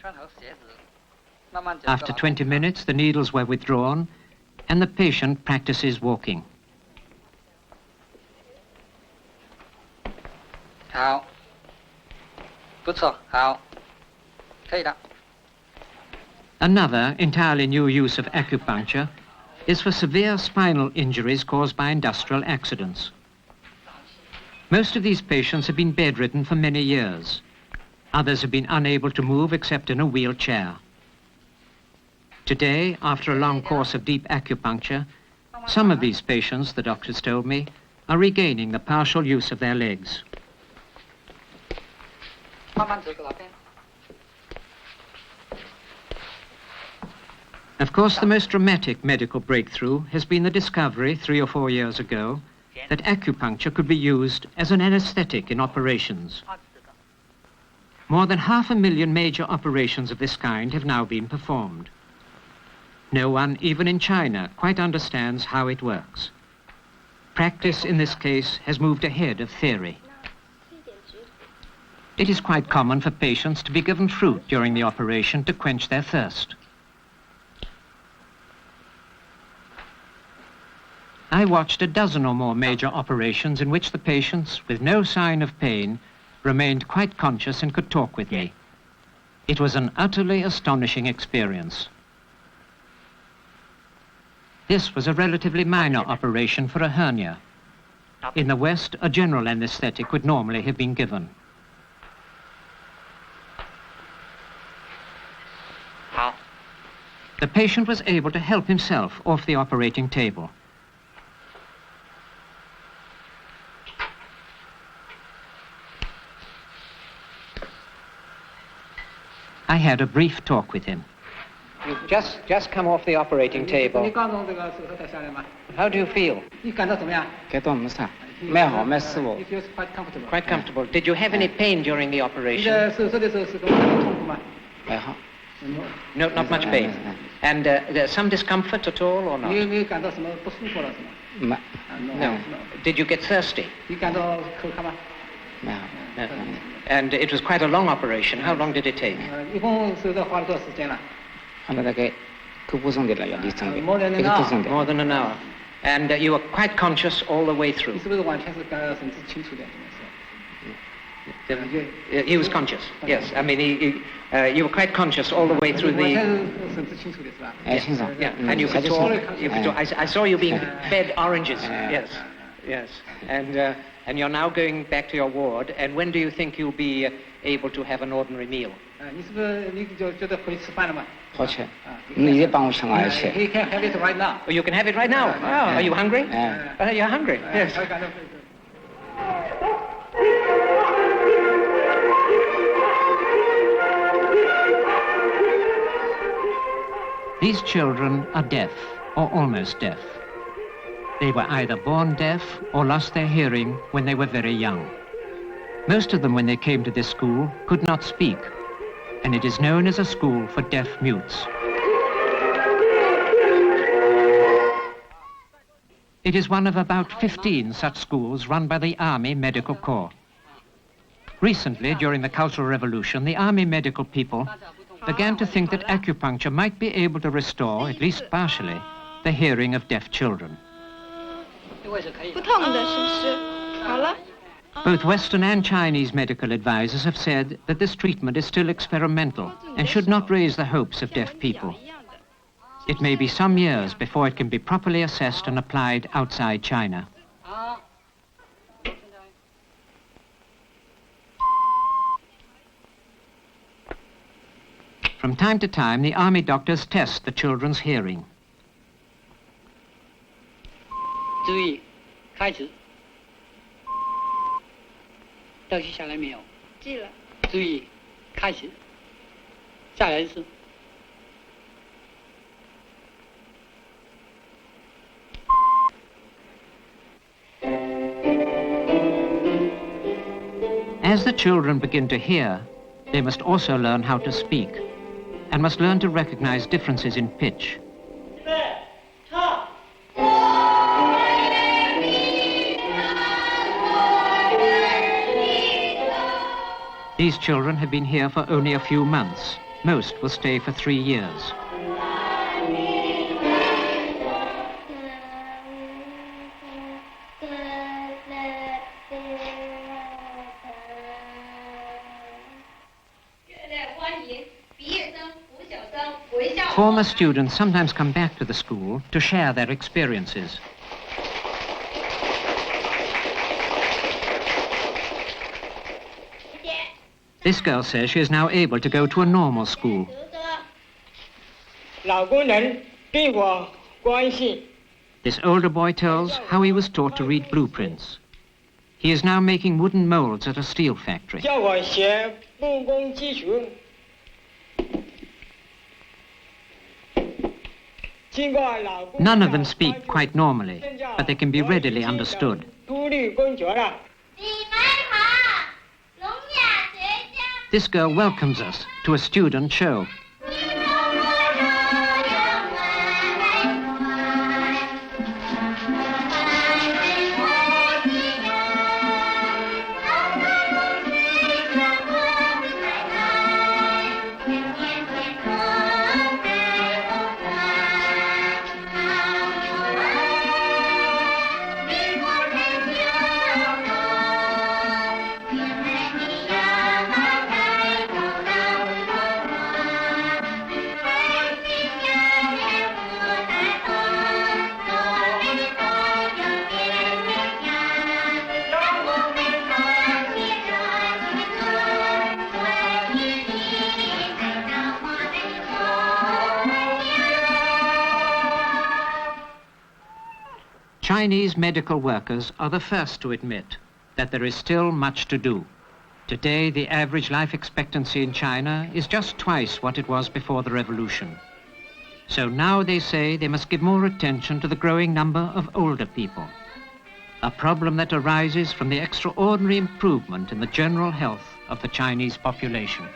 After 20 minutes, the needles were withdrawn, and the patient practices walking. Another entirely new use of acupuncture is for severe spinal injuries caused by industrial accidents. Most of these patients have been bedridden for many years. Others have been unable to move except in a wheelchair. Today, after a long course of deep acupuncture, some of these patients, the doctors told me, are regaining the partial use of their legs. Of course, the most dramatic medical breakthrough has been the discovery 3 or 4 years ago that acupuncture could be used as an anesthetic in operations. More than 500,000 major operations of this kind have now been performed. No one, even in China, quite understands how it works. Practice in this case has moved ahead of theory. It is quite common for patients to be given fruit during the operation to quench their thirst. I watched a dozen or more major operations in which the patients, with no sign of pain, remained quite conscious and could talk with me. It was an utterly astonishing experience. This was a relatively minor operation for a hernia. In the West, a general anesthetic would normally have been given. The patient was able to help himself off the operating table. I had a brief talk with him. You've just come off the operating table. How do you feel? Quite comfortable. Did you have any pain during the operation? No, not much pain. And there's some discomfort at all or not? No. Did you get thirsty? No. And it was quite a long operation. How long did it take? More than an hour. And you were quite conscious all the way through? He was conscious, yes. I mean, you were quite conscious all the way through the... Yeah. And you could talk. I saw you being fed oranges, yes. And you're now going back to your ward, and when do you think you'll be able to have an ordinary meal? You can have it right now. Oh, you can have it right now? Oh, are you hungry? You're hungry, yes. These children are deaf, or almost deaf. They were either born deaf or lost their hearing when they were very young. Most of them, when they came to this school, could not speak, and it is known as a school for deaf mutes. It is one of about 15 such schools run by the Army Medical Corps. Recently, during the Cultural Revolution, the Army medical people began to think that acupuncture might be able to restore, at least partially, the hearing of deaf children. 不痛的是不是？好了。 Both Western and Chinese medical advisors have said that this treatment is still experimental and should not raise the hopes of deaf people. It may be some years before it can be properly assessed and applied outside China. From time to time, the army doctors test the children's hearing. 注意，开始。倒记下来没有？记了。注意，开始。再来一次。 As the children begin to hear, they must also learn how to speak and must learn to recognize differences in pitch. These children have been here for only a few months. Most will stay for 3 years. Former students sometimes come back to the school to share their experiences. This girl says she is now able to go to a normal school. This older boy tells how he was taught to read blueprints. He is now making wooden molds at a steel factory. None of them speak quite normally, but they can be readily understood. This girl welcomes us to a student show. Chinese medical workers are the first to admit that there is still much to do. Today, the average life expectancy in China is just twice what it was before the revolution. So now they say they must give more attention to the growing number of older people, a problem that arises from the extraordinary improvement in the general health of the Chinese population.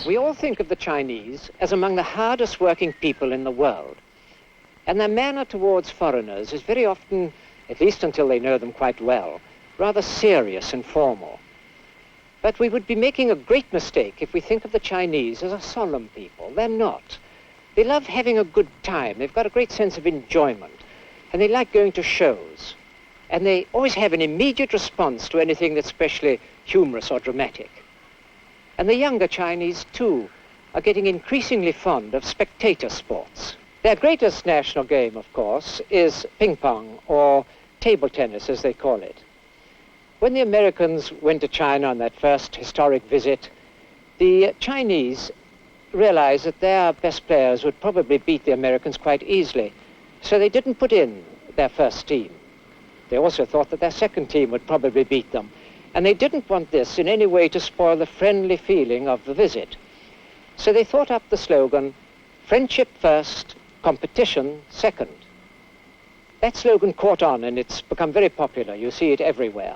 We all think of the Chinese as among the hardest working people in the world. And their manner towards foreigners is very often, at least until they know them quite well, rather serious and formal. But we would be making a great mistake if we think of the Chinese as a solemn people. They're not. They love having a good time. They've got a great sense of enjoyment. And they like going to shows. And they always have an immediate response to anything that's especially humorous or dramatic. And the younger Chinese, too, are getting increasingly fond of spectator sports. Their greatest national game, of course, is ping pong, or table tennis, as they call it. When the Americans went to China on that first historic visit, the Chinese realized that their best players would probably beat the Americans quite easily, so they didn't put in their first team. They also thought that their second team would probably beat them, and they didn't want this in any way to spoil the friendly feeling of the visit. So they thought up the slogan, "Friendship first, competition second." That slogan caught on, and it's become very popular. You see it everywhere.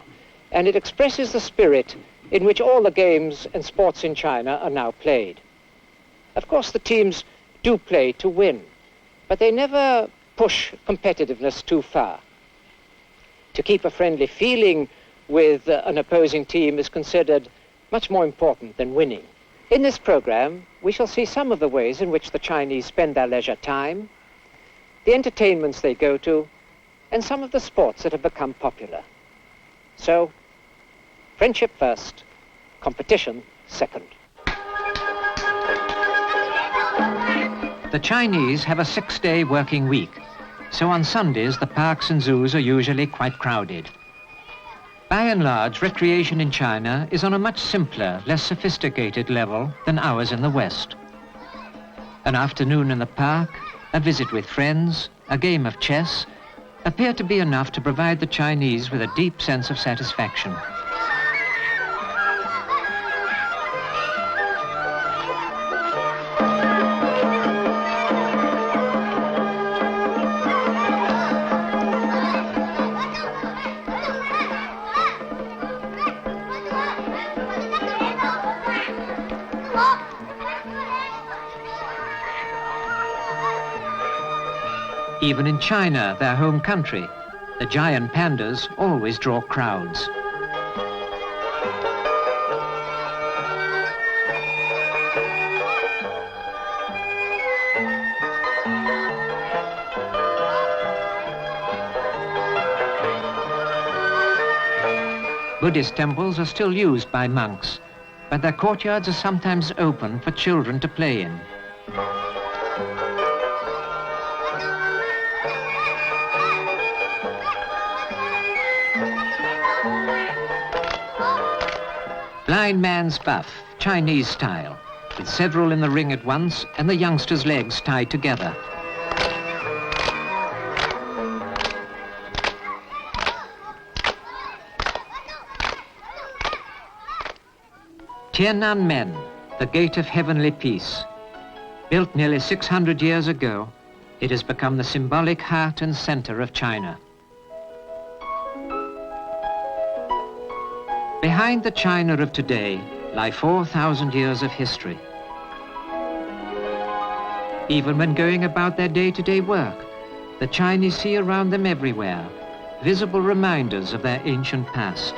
And it expresses the spirit in which all the games and sports in China are now played. Of course, the teams do play to win, but they never push competitiveness too far. To keep a friendly feeling with an opposing team is considered much more important than winning. In this program, we shall see some of the ways in which the Chinese spend their leisure time, the entertainments they go to, and some of the sports that have become popular. So, friendship first, competition second. The Chinese have a 6-day working week, so on Sundays the parks and zoos are usually quite crowded. By and large, recreation in China is on a much simpler, less sophisticated level than ours in the West. An afternoon in the park, a visit with friends, a game of chess, appear to be enough to provide the Chinese with a deep sense of satisfaction. Even in China, their home country, the giant pandas always draw crowds. Buddhist temples are still used by monks, but their courtyards are sometimes open for children to play in. Blind man's buff, Chinese style, with several in the ring at once and the youngster's legs tied together. Tiananmen, the Gate of Heavenly Peace. Built nearly 600 years ago, it has become the symbolic heart and center of China. Behind the China of today lie 4,000 years of history. Even when going about their day-to-day work, the Chinese see around them everywhere visible reminders of their ancient past.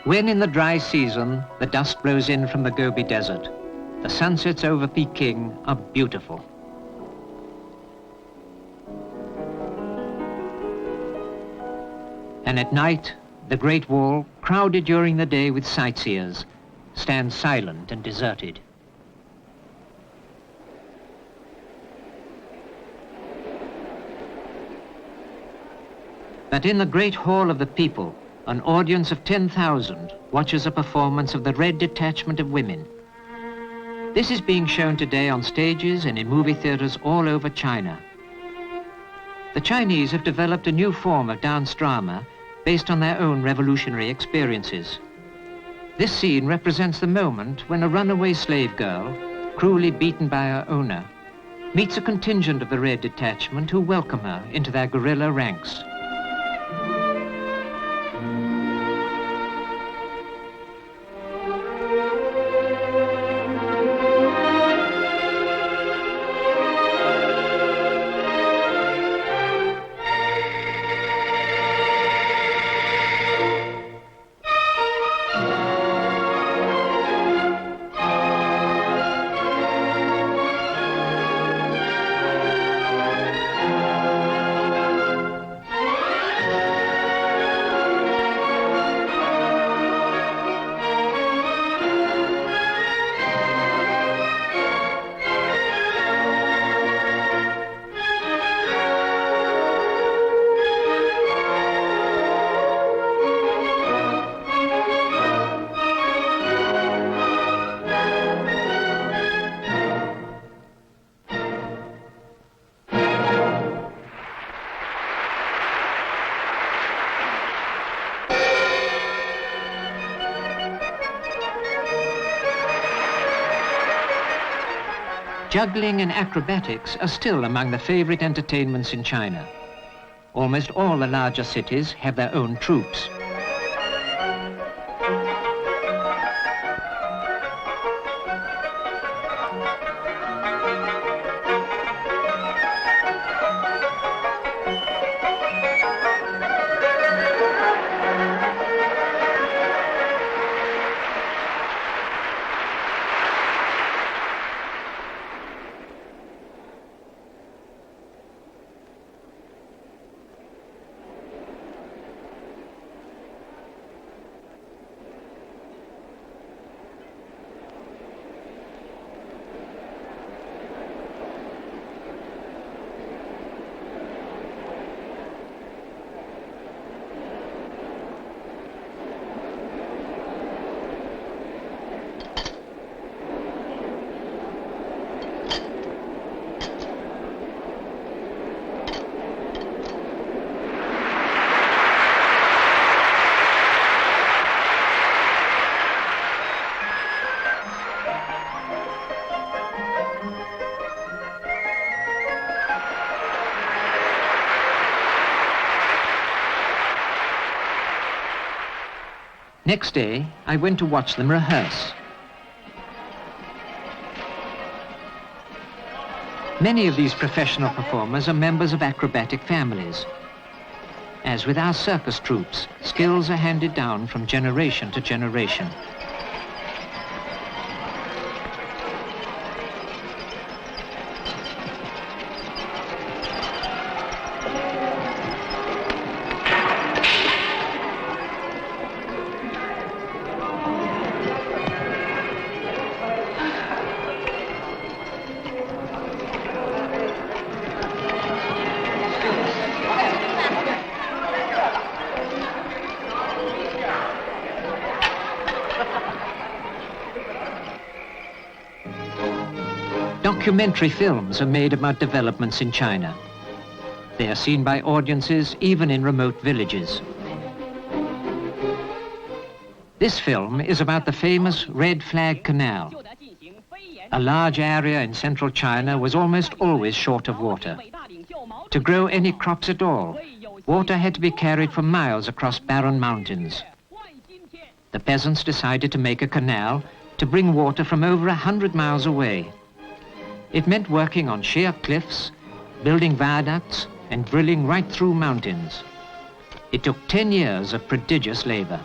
When in the dry season, the dust blows in from the Gobi Desert, the sunsets over Peking are beautiful. And at night, the Great Wall, crowded during the day with sightseers, stands silent and deserted. But in the Great Hall of the People, an audience of 10,000 watches a performance of the Red Detachment of Women. This is being shown today on stages and in movie theaters all over China. The Chinese have developed a new form of dance drama based on their own revolutionary experiences. This scene represents the moment when a runaway slave girl, cruelly beaten by her owner, meets a contingent of the Red Detachment who welcome her into their guerrilla ranks. Juggling and acrobatics are still among the favorite entertainments in China. Almost all the larger cities have their own troupes. Next day, I went to watch them rehearse. Many of these professional performers are members of acrobatic families. As with our circus troupes, skills are handed down from generation to generation. Documentary films are made about developments in China. They are seen by audiences even in remote villages. This film is about the famous Red Flag Canal. A large area in central China was almost always short of water. To grow any crops at all, water had to be carried for miles across barren mountains. The peasants decided to make a canal to bring water from over 100 miles away. It meant working on sheer cliffs, building viaducts, and drilling right through mountains. It took 10 years of prodigious labor.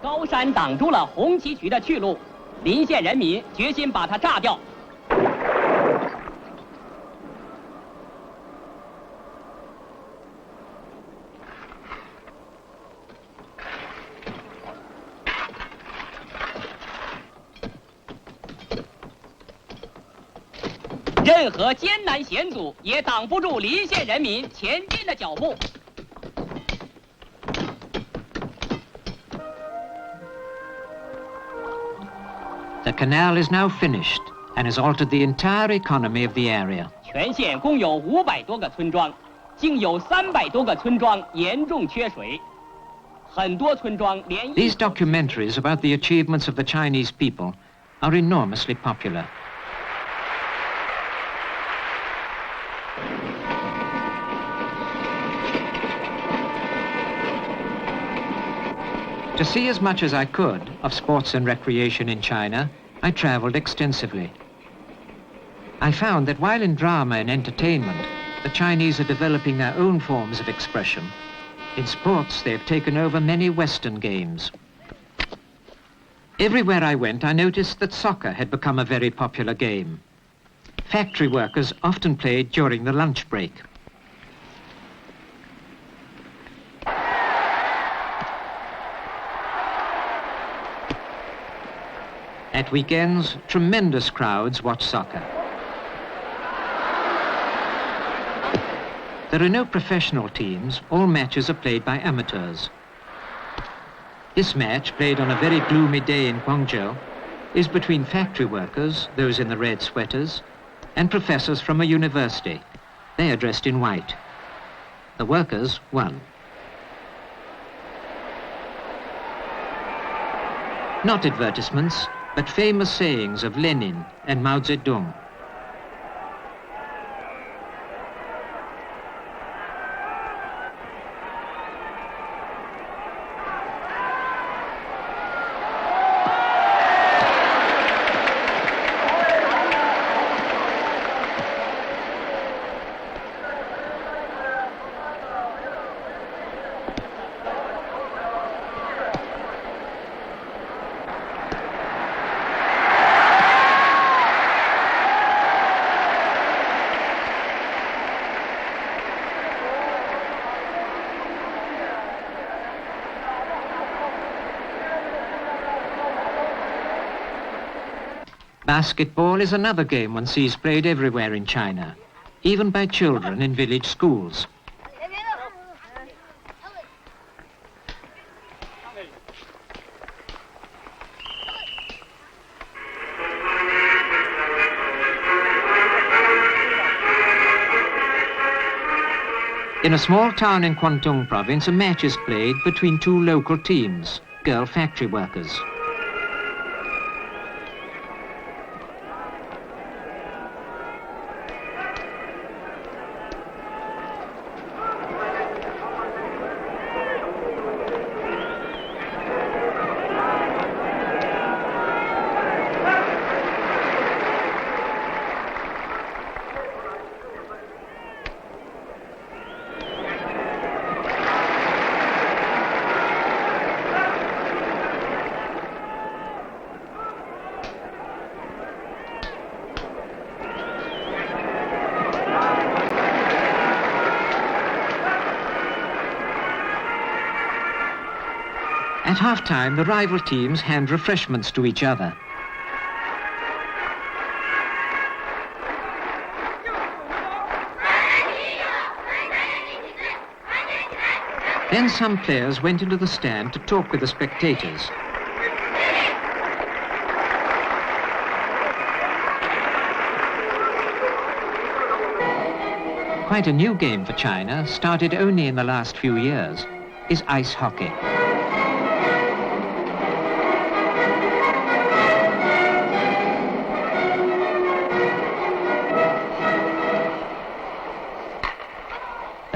高山挡住了红旗渠的去路，邻县人民决心把它炸掉。 任何艰难险阻也挡不住邻县人民前进的脚步。 The canal is now finished and has altered the entire economy of the area. 全县共有500多个村庄，竟有300多个村庄严重缺水，很多村庄连。 These documentaries about the achievements of the Chinese people are enormously popular. To see as much as I could of sports and recreation in China, I traveled extensively. I found that while in drama and entertainment, the Chinese are developing their own forms of expression, in sports they have taken over many Western games. Everywhere I went, I noticed that soccer had become a very popular game. Factory workers often played during the lunch break. At weekends, tremendous crowds watch soccer. There are no professional teams. All matches are played by amateurs. This match, played on a very gloomy day in Guangzhou, is between factory workers, those in the red sweaters, and professors from a university. They are dressed in white. The workers won. Not advertisements, but famous sayings of Lenin and Mao Zedong. Basketball is another game one sees played everywhere in China, even by children in village schools. In a small town in Guangdong province, a match is played between two local teams, girl factory workers. At half-time, the rival teams hand refreshments to each other. Then some players went into the stand to talk with the spectators. Quite a new game for China, started only in the last few years, is ice hockey.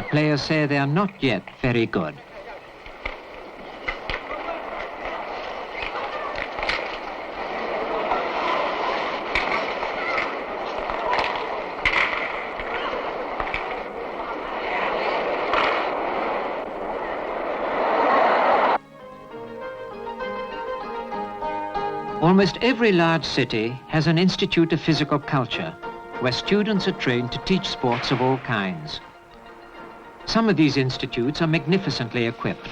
Players say they are not yet very good. Almost every large city has an institute of physical culture where students are trained to teach sports of all kinds. Some of these institutes are magnificently equipped.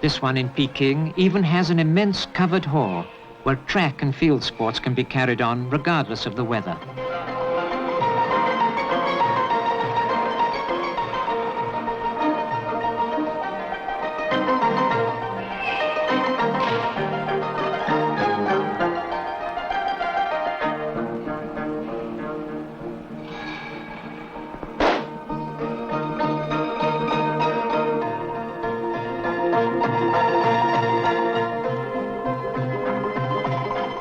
This one in Peking even has an immense covered hall where track and field sports can be carried on regardless of the weather.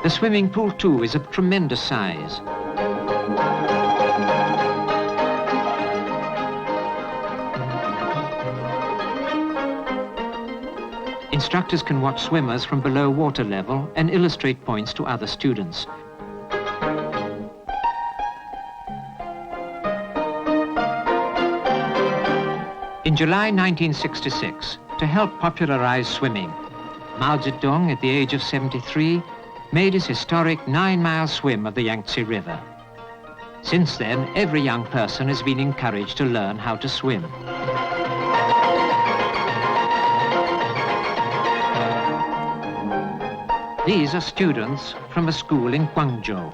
The swimming pool, too, is of tremendous size. Instructors can watch swimmers from below water level and illustrate points to other students. In July 1966, to help popularize swimming, Mao Zedong, at the age of 73, made his historic 9-mile swim of the Yangtze River. Since then, every young person has been encouraged to learn how to swim. These are students from a school in Guangzhou.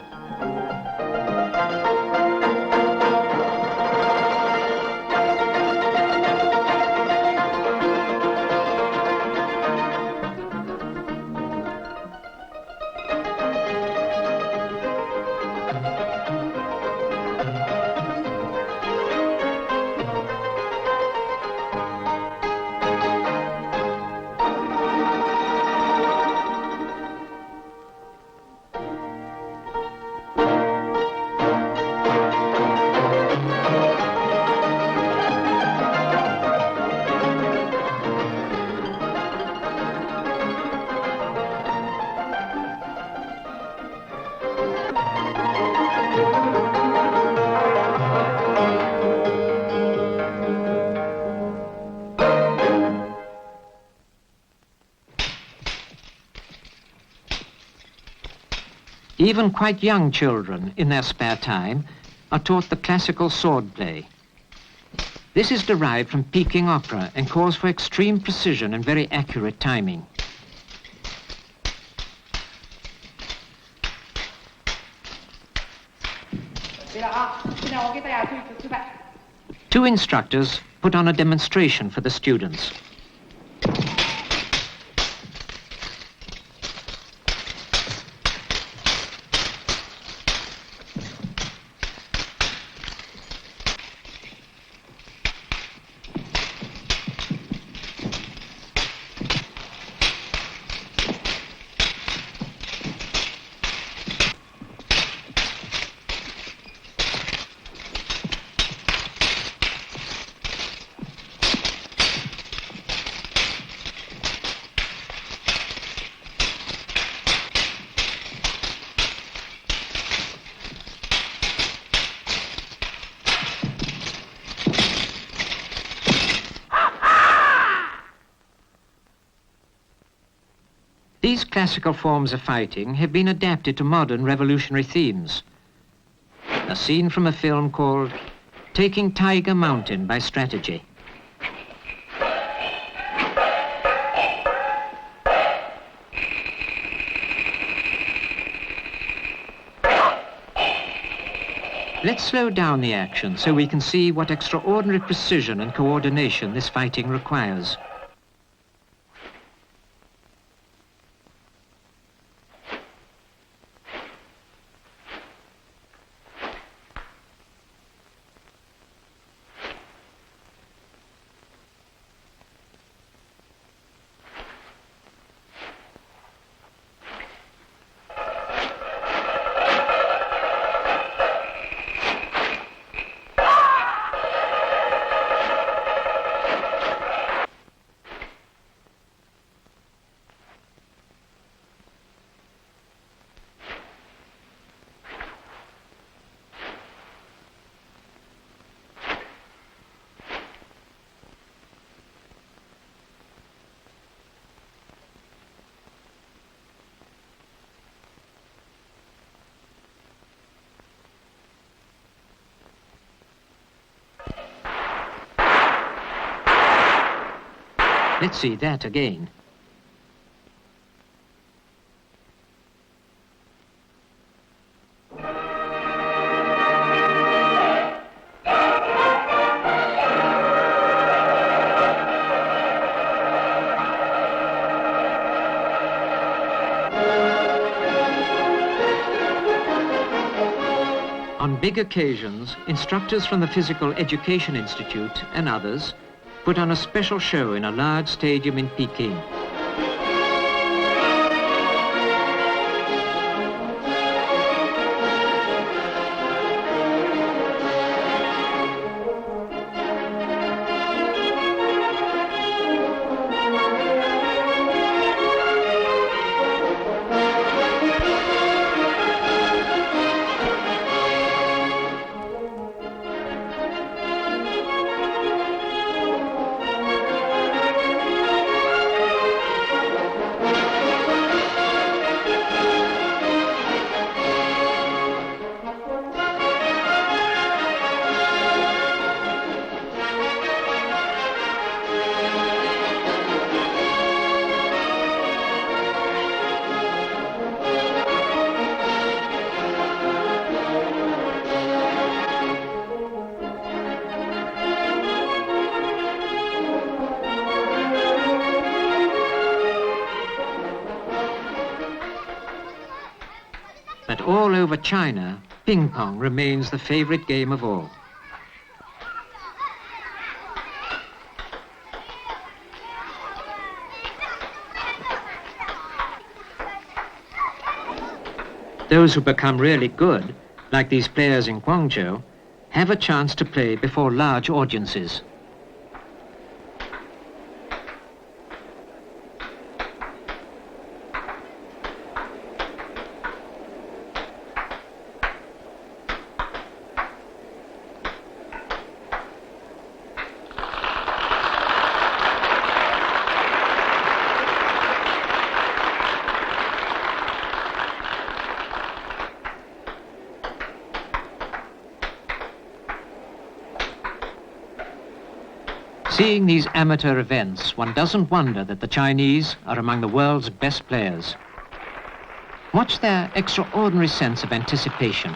Even quite young children, in their spare time, are taught the classical sword play. This is derived from Peking opera and calls for extreme precision and very accurate timing. Two instructors put on a demonstration for the students. These classical forms of fighting have been adapted to modern revolutionary themes. A scene from a film called Taking Tiger Mountain by Strategy. Let's slow down the action so we can see what extraordinary precision and coordination this fighting requires. Let's see that again. On big occasions, instructors from the Physical Education Institute and others put on a special show in a large stadium in Peking. But all over China, ping pong remains the favorite game of all. Those who become really good, like these players in Guangzhou, have a chance to play before large audiences. Seeing these amateur events, one doesn't wonder that the Chinese are among the world's best players. Watch their extraordinary sense of anticipation.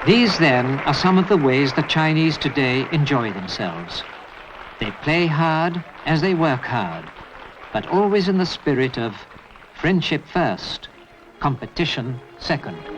These, then, are some of the ways the Chinese today enjoy themselves. They play hard as they work hard, but always in the spirit of friendship first, competition second.